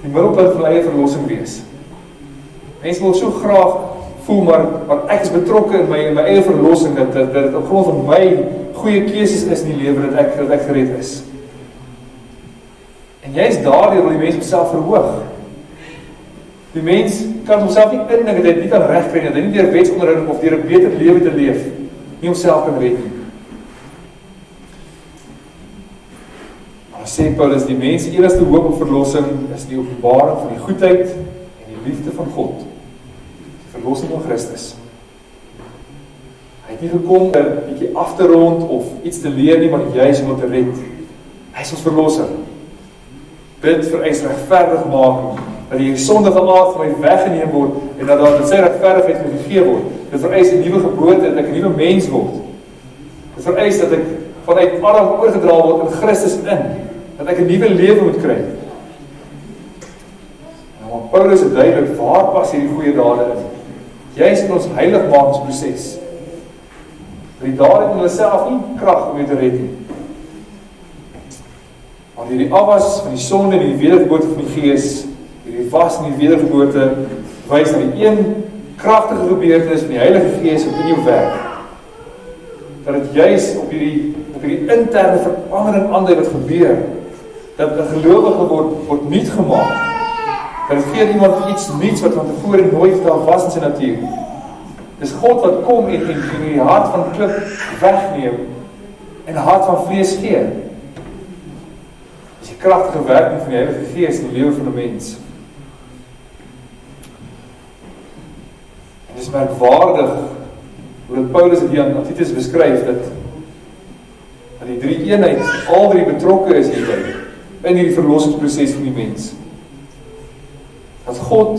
die middelpunt van hulle eie verlossing wees. Mense wil so graag voel, maar ek is betrokke in my eie verlossing, dat dit op grond van my goeie keuses is in die lewe dat ek gered is. En juist daardeur wil die mens homself verhoog. Die mens kan homself nie indink dat hy dit nie kan regkry, dat hy nie deur wetsonderhouding of deur 'n beter lewe te leef nie homself kan red nie. Maar sê Paulus, die mens se enigste hoop op verlossing is die openbaring van die goedheid en die liefde van God. Die verlossing van Christus. Hy het nie gekom om 'n bietjie af te rond of iets te leer nie, maar juis om te red. Hy is ons verlosser. Dit vereis regverdigmaking, dat die sondige aard van my weggeneem word en dat sy regverdigheid gegee word. Dit vereis 'n nuwe geboorte, dat ek 'n nuwe mens word. Dit vereis dat ek vanuit Adam oorgedra word in Christus in, dat ek 'n nuwe lewe moet kry. Nou, Paulus het duidelik, waar pas hierdie goeie dade in? Juist in ons heiligmakingsproses. Die dade het in hulle self nie krag om jou te red nie. Maar hierdie afwas van die sonde en die wedergeboorte van die Gees, hierdie was en die wedergeboorte, wys na die een kragtige gebeurtenis van die Heilige Gees wat in jou werk. Dat dit juis op hierdie interne verandering aandui wat gebeur, dat 'n gelowige word nuut gemaak. Dat dit gee iemand iets nuuts wat van tevore nooit daar was in sy natuur. Dis God wat kom en die hart van klip wegneem en 'n hart van vlees gee. Dis die kragtige werking van die Heilige Gees in die lewe van 'n mens. En dis merkwaardig hoe dat Paulus dit hier aan Titus beskryf, dat die drie eenheid al drie betrokke is hierbij, in hierdie verlossingsproses van die mens. Dat God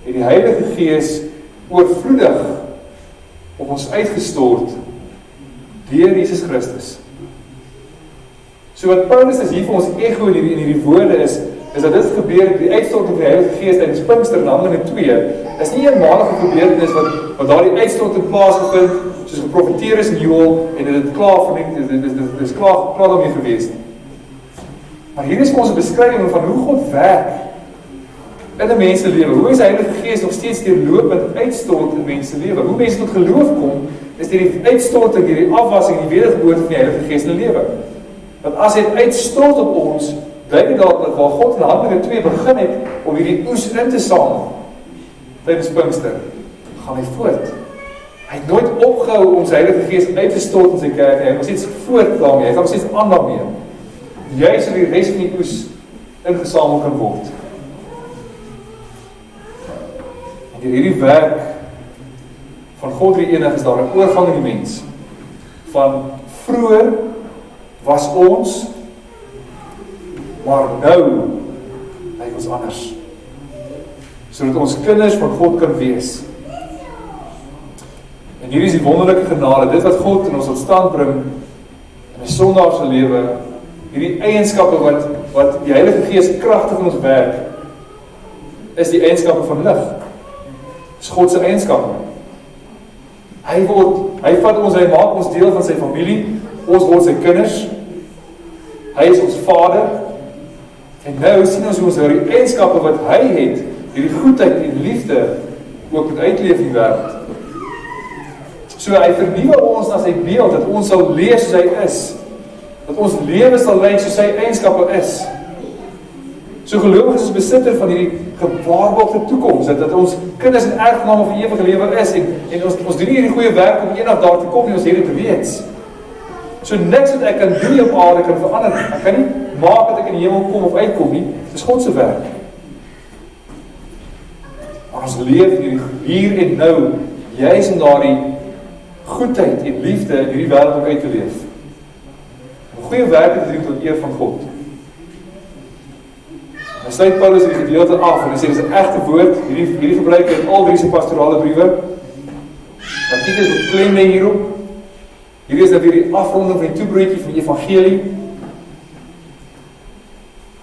het die Heilige Gees oorvloedig op ons uitgestort deur Jesus Christus. So wat Paulus is hier vir ons echo in hierdie woorde is dat dit gebeur, die uitstorting van die Heilige Gees tydens Pinkster in Handelinge 2, is nie 'n eenmalige gebeurtenis wat daardie uitstorting plaasgevind, soos geprofeteer is in Joël, en dit het klaar verniet, dit is klaar daarmee gewees nie. Maar hier is vir ons 'n beskrywing van hoe God werk in 'n mens se lewe. Hoe is die Heilige Gees nog steeds deurlopend uitstort in mense se lewe? Hoe mense tot geloof kom, is deur die uitstorting, deur die afwassing en die wedergeboorte van die Heilige Gees in 'n lewe. Want as hy uitstort op ons, dui dit dat waar God in Handelinge 2 begin het om hierdie oes in te samel tydens Pinkster, gaan hy voort. Hy het nooit opgehou om sy Heilige Gees uit te stort in sy kerk, hy gaan steeds voort daarmee, hy gaan steeds aan daarmee. Jy sal die res van die oes ingesamel kan word. En deur hierdie werk van God die enig is daar 'n oorgang in die mens. Van vroeër was ons, maar nou lyk ons anders. Sodat ons kinders van God kan wees. En hier is die wonderlike genade, dit wat God in ons tot stand bring in 'n sondaarse lewe, hierdie eienskappe wat die Heilige Gees kragtig in ons werk, is die eienskappe van lig. Dis God se eienskappe. Hy vat ons, hy maak ons deel van sy familie, ons word sy kinders, hy is ons Vader, en nou sien ons hoe ons die eienskappe wat hy het, hierdie goedheid en liefde, ook moet uitleef in die wêreld. So hy vernuwe ons na sy beeld, dat ons sal leef soos hy is, dat ons lewe sal lyk soos sy eienskappe is. So gelowiges is besitter van hierdie gewaarborgde toekoms, dat ons kinders en erfgename van ewige lewe is, en ons doen nie hierdie goeie werk om eendag daar te kom nie, ons het dit reeds. So niks wat ek kan doen op aarde kan verander nie. Ek kan nie maak dat ek in die hemel kom of uitkom nie, dit is God se werk. Maar ons leef hier en nou, juis in daardie goedheid en liefde in hierdie wêreld om uit te leef. Om goeie werke te doen tot eer van God. En sluit Paulus die gedeelte af, en hy sê, dit is 'n egte woord, hierdie gebruik in al drie sy pastorale briewe. Dat Titus moet klem lê hierop. Hierdie is dan weer die afronding van die toebroodjie van die evangelie.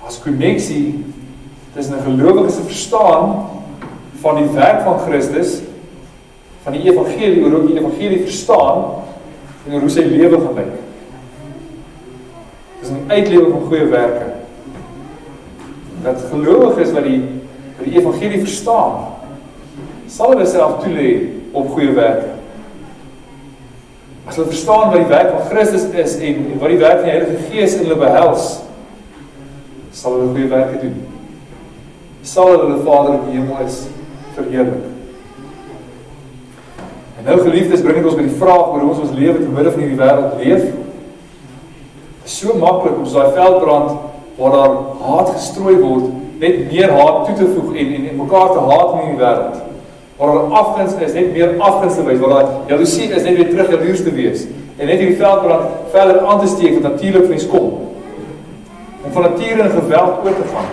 As konneksie tussen 'n gelowige se verstaan van die werk van Christus, van die evangelie, oor hoe die evangelie verstaan, en oor hoe sy lewe gaan lyk. Dit is 'n uitlewe van goeie werke. Dat gelowiges wat die evangelie verstaan, sal hulle self toelê op goeie werke. As hulle verstaan wat die werk van Christus is en wat die werk van die Heilige Gees in hulle behels, sal hulle goeie werke doen. Sal hulle Vader in die hemel is verheerlik. En nou geliefdes, bring dit ons by die vraag oor hoe ons lewe te midde van hierdie wêreld leef. Dit is so maklik om so 'n veldbrand waar daar haat gestrooi word, net meer haat toe te voeg en mekaar te haat in die wêreld. Waar daar afguns is, net meer afguns te wys, waar daar jaloesie is, net weer terug jaloers te wees. En net hierdie veldbrand verder aan te steek, wat natuurlik vir ons kom. Om van nature in geweld oor te gaan.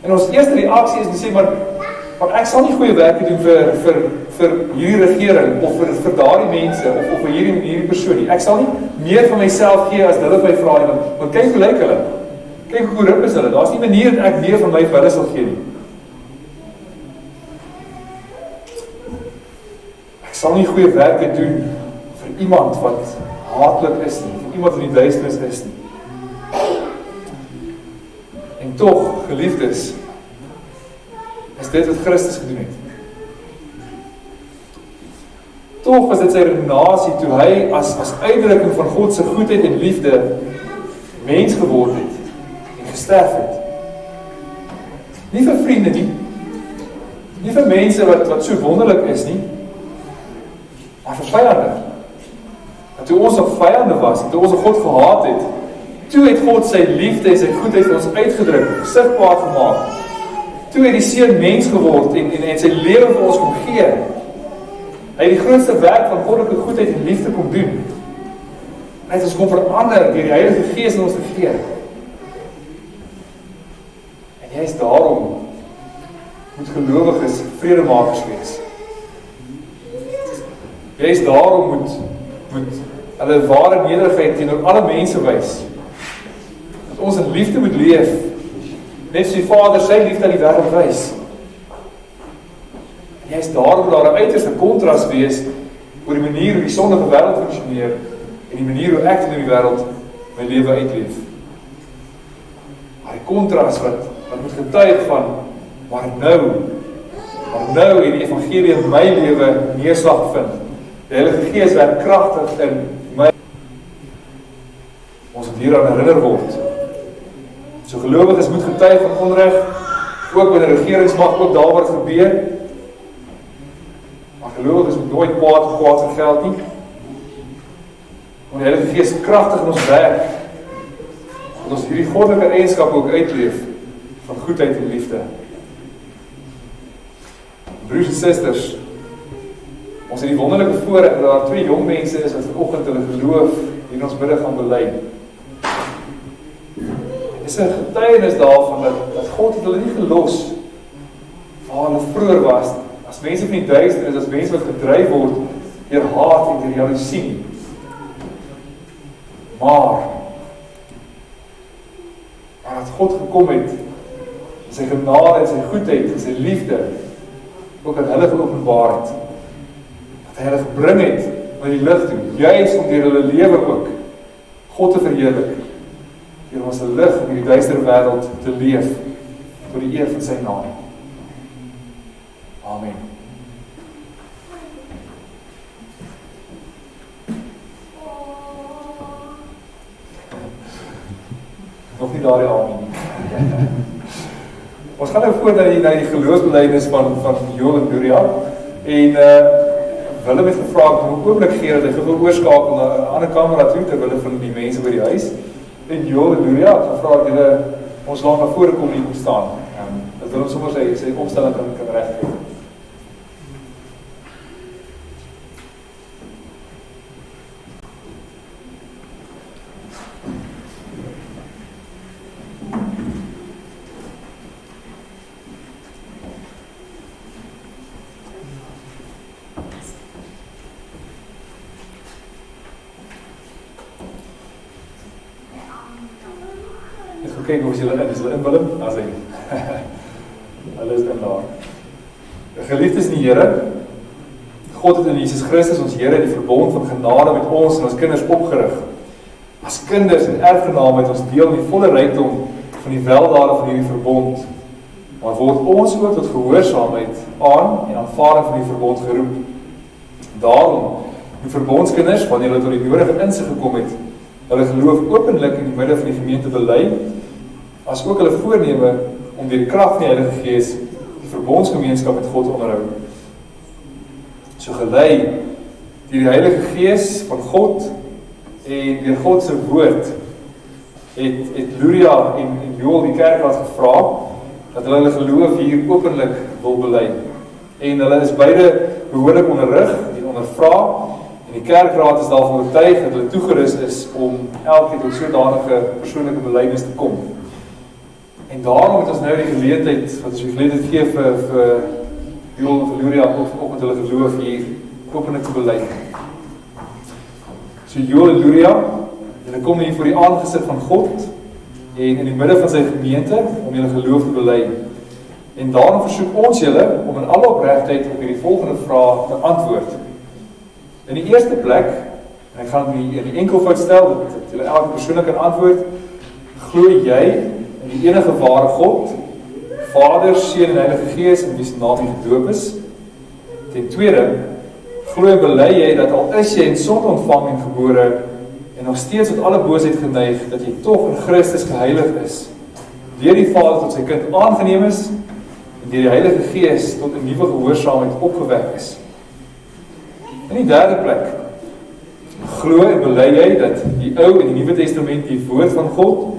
En ons eerste reaksie is om te sê, maar ek sal nie goeie werke doen vir hierdie regering, of vir daardie mense, of vir hierdie persoon nie. Ek sal nie meer van myself gee as hulle my vra nie, want kyk hoe lyk hulle. Kyk hoe korrup is hulle. Daar's nie manier dat ek meer van my vir hulle sal gee nie. Ek sal nie goeie werke doen vir iemand wat haatlik is nie, vir iemand wat in die duisternis is nie. En tog, geliefdes, is dit wat Christus gedoen het. Tog was dit sy redenasie toe hy as uitdrukking van God se goedheid en liefde mens geword het en gesterf het. Nie vir vriende nie, nie vir mense wat so wonderlik is nie, maar vir vyande. En toe ons nog vyande was, toe ons God gehaat het, toe het God sy liefde en sy goedheid vir ons uitgedruk, sigbaar gemaak. Toe het die Seun mens geword en sy lewe vir ons kom gee. Hy het die grootste werk van goddelike goedheid en liefde kom doen. Hy het ons kom verander deur die Heilige Gees in ons te gee. En jy is daarom moet gelowiges vredemakers wees. Jy is daarom moet hulle ware nederigheid teenoor alle mense wys. dat ons in liefde moet leef, net soos die Vader sy liefde aan die wêreld wys. En juist daarom moet daar 'n uiterste kontras wees oor die manier hoe die sondige wêreld funksioneer en die manier hoe ek in die wêreld my lewe uitleef. Maar die kontras wat moet getuig van maar nou het die evangelie in my lewe neerslag gevind. Die Heilige Gees werk kragtig in my. Ons moet hieraan herinner word. So gelowiges moet getuig van onreg, ook binne regeringsmag, ook daar waar dit gebeur. Maar gelowiges moet nooit kwaad vir geld nie. Want die Heilige Gees kragtig in ons werk, dat ons hierdie goddelike eienskappe ook uitleef, van goedheid en liefde. Broers en susters, ons het die wonderlike voorreg dat daar 2 jong mense is wat vanoggend hulle geloof hier in ons midde gaan bely. Dit is 'n getuienis daarvan dat God het hulle nie gelos waar hulle vroeër was, as mense van die duisternis, as mense wat gedryf word deur haat en deur jaloesie. Maar dat God gekom het, in sy genade en sy goedheid en sy liefde, ook aan hulle geopenbaar het, dat hy hulle gebring het na die lig toe, juist om deur hulle lewe ook God te verheerlik, deur ons 'n lig in die duister wêreld te leef, tot die eer van sy naam. Amen. Nog nie daar die amen nie. Ons gaan nou voort na die geloofsbelijdenis van Joel en Luria. En hulle het gevra, ek moet 'n oomblik gee dat hy gou oorskakel na 'n ander kamera toe, terwyl van die mense by die huis. En Joel en Luria het gevra dat hulle ons laat na vore kom hier kom staan. Dat hulle sommer sy opstelling kan regkry. Kyk hoe is hulle in Willem? As hy. Hulle is in daar. Geliefdes in die Here, God het in Jesus Christus ons Here die verbond van genade met ons en ons kinders opgerig. As kinders en erfgename het ons deel in die volle rykdom van die weldade van hierdie verbond. Maar word ons ook tot gehoorsaamheid aan en aanvaarding van die verbond geroep. Daarom, die verbondskinders, wanneer hulle tot die nodige insig gekom het, hulle geloof openlik in die midde van die gemeente bely, as ook hulle voorneme om deur die krag van die Heilige Gees die verbondsgemeenskap met God te onderhou. So gelei deur die Heilige Gees van God en deur God se woord het Luria en Joel die kerkraad gevra dat hulle geloof hier openlik wil bely. En hulle is beide behoorlik onderrig en ondervra en die kerkraad is daarvan oortuig dat hulle toegerus is om elkeen tot sodanige persoonlike belydenis te kom. En daarom het ons nou die geleentheid, wat ons die geleentheid gee vir Joel en vir Luria ook met hulle geloof hier openlik te bely. So Joel en Luria, hulle kom hier voor die aangesig van God en in die midde van sy gemeente om julle geloof te bely. En daarom versoek ons julle om in alle opregtheid op hierdie volgende vraag te antwoord. In die eerste plek, en ek gaan het in die enkelvoud stel, dat julle elke persoonlik kan antwoord, glo jy in die enige ware God, Vader, Seun en Heilige Gees, in wie se naam jy gedoop is? Ten tweede, glo en bely jy dat al is jy in sonde ontvang en gebore, en nog steeds tot alle boosheid geneig, dat jy tog in Christus geheilig is, deur die Vader tot sy kind aangeneem is, en deur die Heilige Gees tot 'n nuwe gehoorsaamheid opgewek is. In die derde plek, glo en bely jy dat die Ou en die Nuwe Testament die woord van God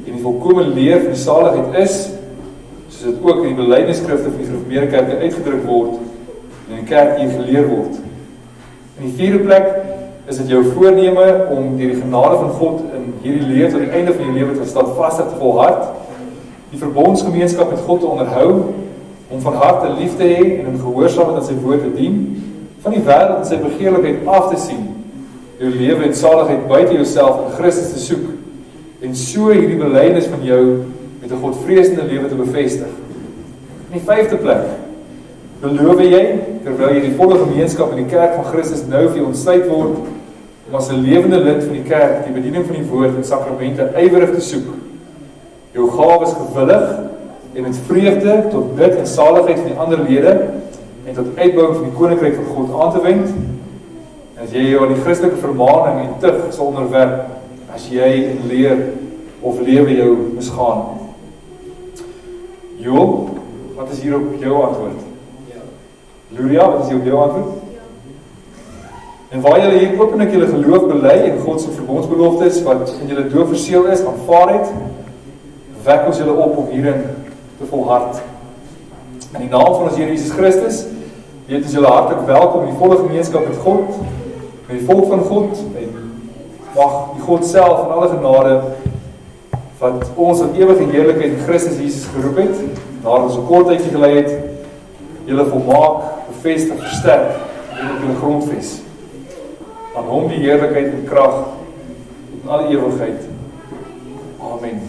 en die volkome leer van die saligheid is, soos dit ook in die belydenisskrifte van die gereformeerde kerke uitgedruk word en in die kerk hier geleer word. In die vierde plek is dit jou voorneme om deur die genade van God in hierdie lewe tot die einde van jou lewe te standvastig te volhard, die verbondsgemeenskap met God te onderhou, om van harte lief te hê en in gehoorsaamheid aan sy woord te dien, van die wêreld en sy begeerlikheid af te sien, jou lewe en saligheid buite jouself in Christus te soek en so hierdie belydenis van jou met 'n godvreesende lewe te bevestig. In die 5de plek, beloof jy, terwyl jy die volle gemeenskap in die kerk van Christus nou vir jou ontsluit word, om as 'n lewende lid van die kerk die bediening van die woord en sakramente ywerig te soek, jou gawes gewillig en met vreugde tot nut en saligheid van die ander lede en tot uitbouing van die koninkryk van God aan te wend, as jy jou aan die Christelike vermaning en tug sal onderwerp, as jy in leer of lewe jou misgaan. Joel, wat is hier op jou antwoord? Luria, wat is hier op jou antwoord? En waar julle hier openlik julle geloof bely en God se verbondsbeloftes wat in julle doop verseël is, aanvaar het, wek ons julle op om hierin te volhard. In die naam van ons Here Jesus Christus, weet ons julle hartlik welkom in die volle gemeenskap met God, met die volk van God, en mag die God self en alle genade wat ons in ewige heerlikheid in Christus Jesus geroep het, nadat ons 'n kort tydjie gelei het, julle volmaak, bevestig, versterk en op julle grondves. Aan hom die heerlikheid en krag in alle ewigheid. Amen.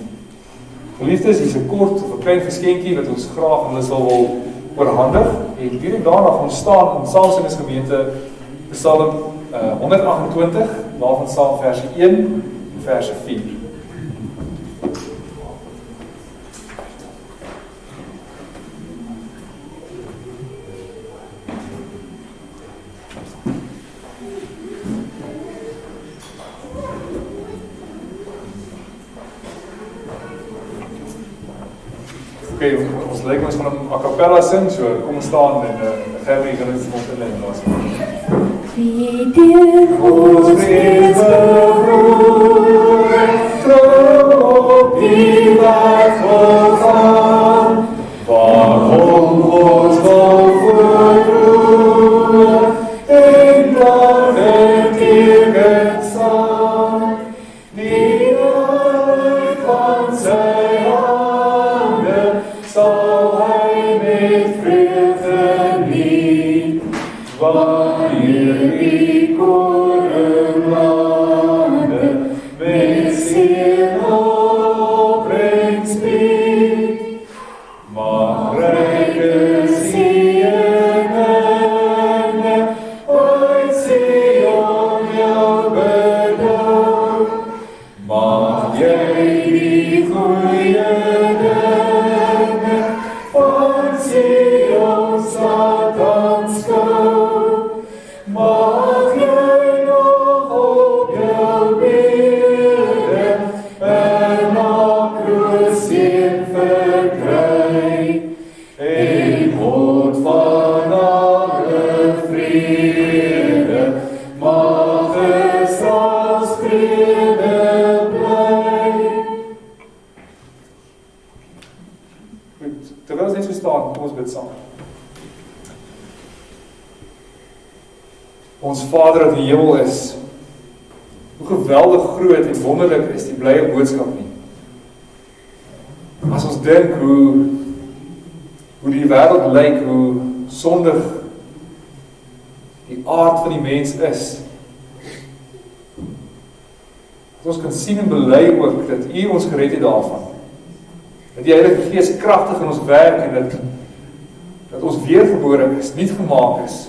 Geliefdes, hier is 'n kort of 'n klein geskenkie wat ons graag aan hulle sal wil oorhandig, en direk daarna gaan ons staan in saamsingingsgemeente Psalm 128, waarvan saam verse 1 en verse 4. Oké, ons lyk ons van 'n a cappella sing, so kom ons staan en Gerrie gaan ons mond inlei en los. Ons vrede trouw op die weg gegaan, waarom ons wil verroer en blijven tegen staan, die uit van sy handen zal hij met vreugde niet, wanneer die korenlanden met zeer opbrengst biedt, mag rijke zegeningen uit Sion jou bedoel, mag jij die goeie dingen van Sion stad aanschouwen, mag jij nog op jou bidden en nog kruisje verkrijgen. En God van alle vrede, mag er straks vrede blijven. Goed, terwyl ons net so staan, kom ons bid saam. Ons Vader wat in die hemel is, hoe geweldig groot en wonderlik is die blye boodskap nie. As ons dink hoe die wêreld lyk, hoe sondig die aard van die mens is, dat ons kan sien en bely ook dat U ons gered het daarvan, dat die Heilige Gees kragtig in ons werk en dat ons weergebore is, nuut gemaak is.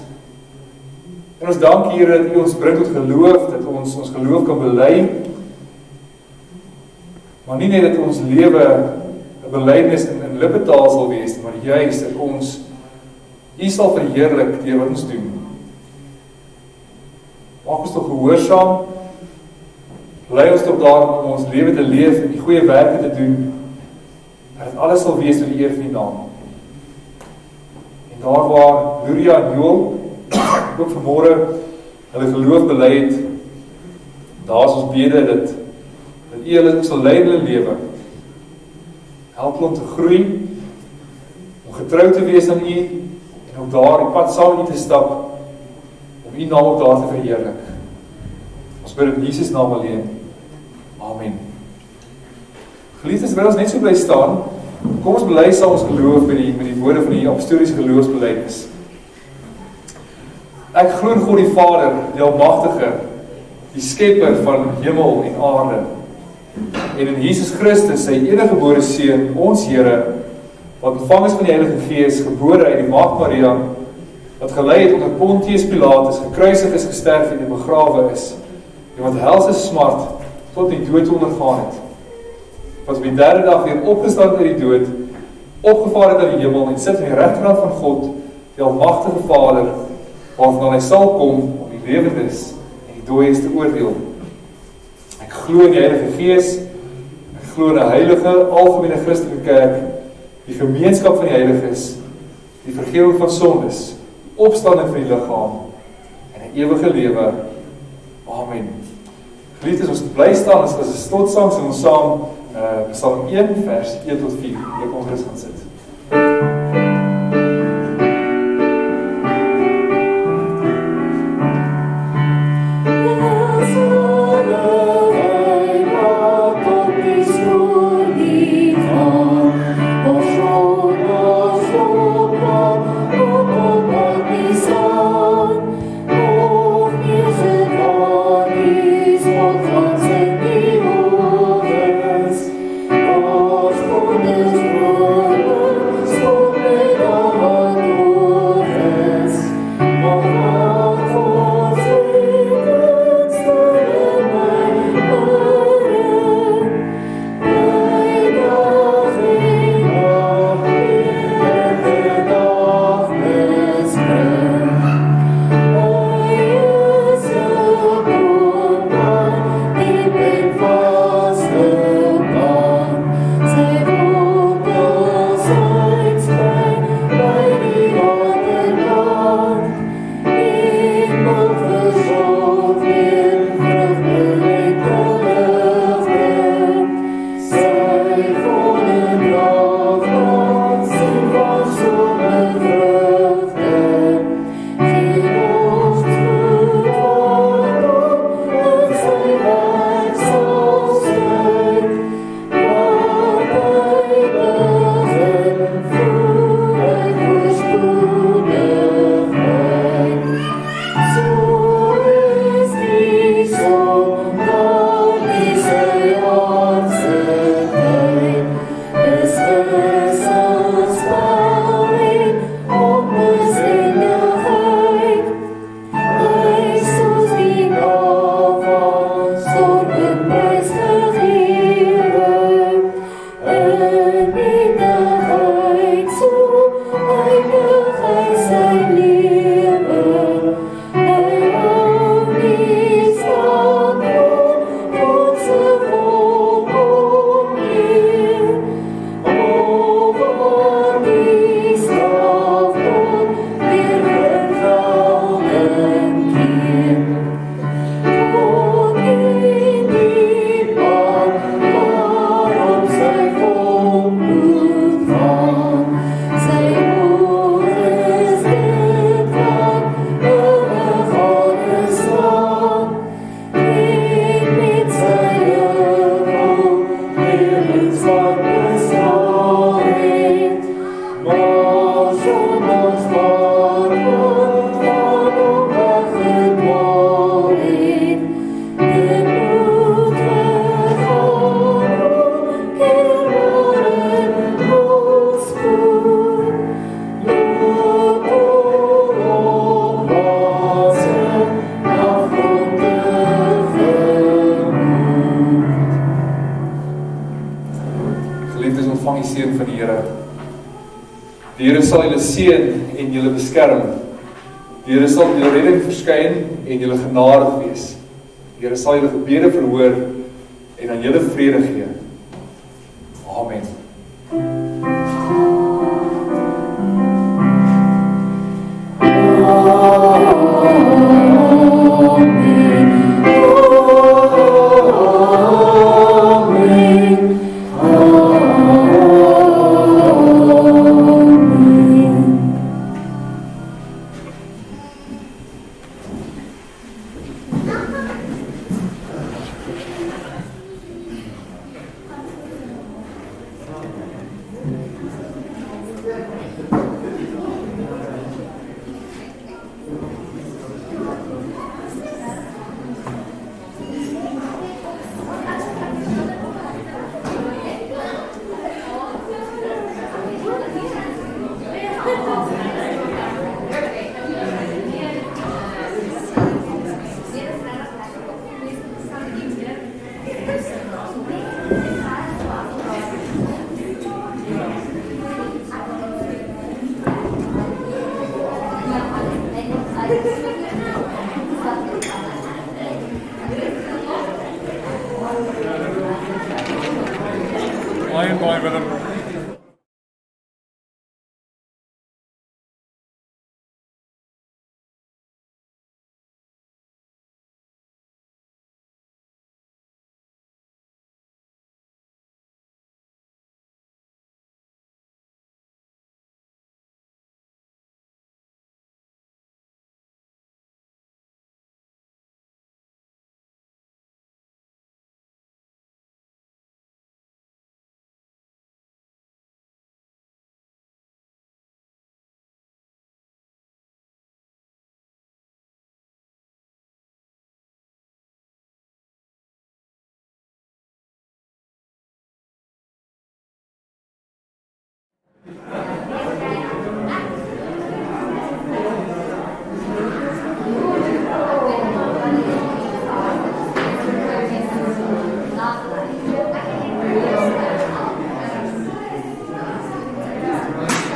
En ons dank Here dat U ons bring tot geloof, dat ons geloof kan bely, maar nie net dat ons lewe 'n belydenis in lippetaal sal wees, maar juist dat ons U sal verheerlik deur wat ons doen. Maak ons toch gehoorsaam, lei ons toch daarom om ons lewe te leef en die goeie werke te doen, dat het alles sal wees tot die eer van die naam. En daar waar Luria en Joel ook vanmorgen hulle geloof bely het, daar is ons bede dat U hulle sal lei in hulle lewe. Help hulle om te groei, om getrou te wees aan U, en om daar die pad saam met U te stap, om U naam ook daar te verheerlik. Ons bid in Jesus naam alleen. Amen. Geliefdes, wil ons net so bly staan, kom ons bely saam ons geloof met die woorde van die apostoliese geloofsbelydenis. Ek glo in God die Vader, die Almagtige, die skepper van hemel en aarde, En in Jesus Christus, sy eniggebore Seun, ons Here, wat ontvang is van die Heilige Gees, gebore uit die Maagd Maria, wat gelei het onder Pontius Pilatus, gekruisig is, gesterf en begrawe is, en wat helse smart tot die dood ondergaan het, wat op die derde dag weer opgestaan uit die dood, opgevaar het aan die hemel en sit aan die regterkant van God, die almagtige Vader, waarvan hy sal kom om die lewendes en die dooies te oordeel. Ek glo in die Heilige Gees, ek glo in 'n heilige, algemene Christelike kerk, die gemeenskap van die heiliges, die vergifnis van sondes, die opstanding van die liggaam en 'n ewige lewe. Amen. Geliefdes, ons bly staan as 'n slotsang, sing ons saam Psalm 1 vers 1 tot 4. Jy kan gerus gaan sit. Die Here sal julle seën en julle beskerm. Die Here sal julle redding verskyn en julle genadig wees. Die Here sal julle gebede verhoor en aan julle vrede gee. Amen. baie willer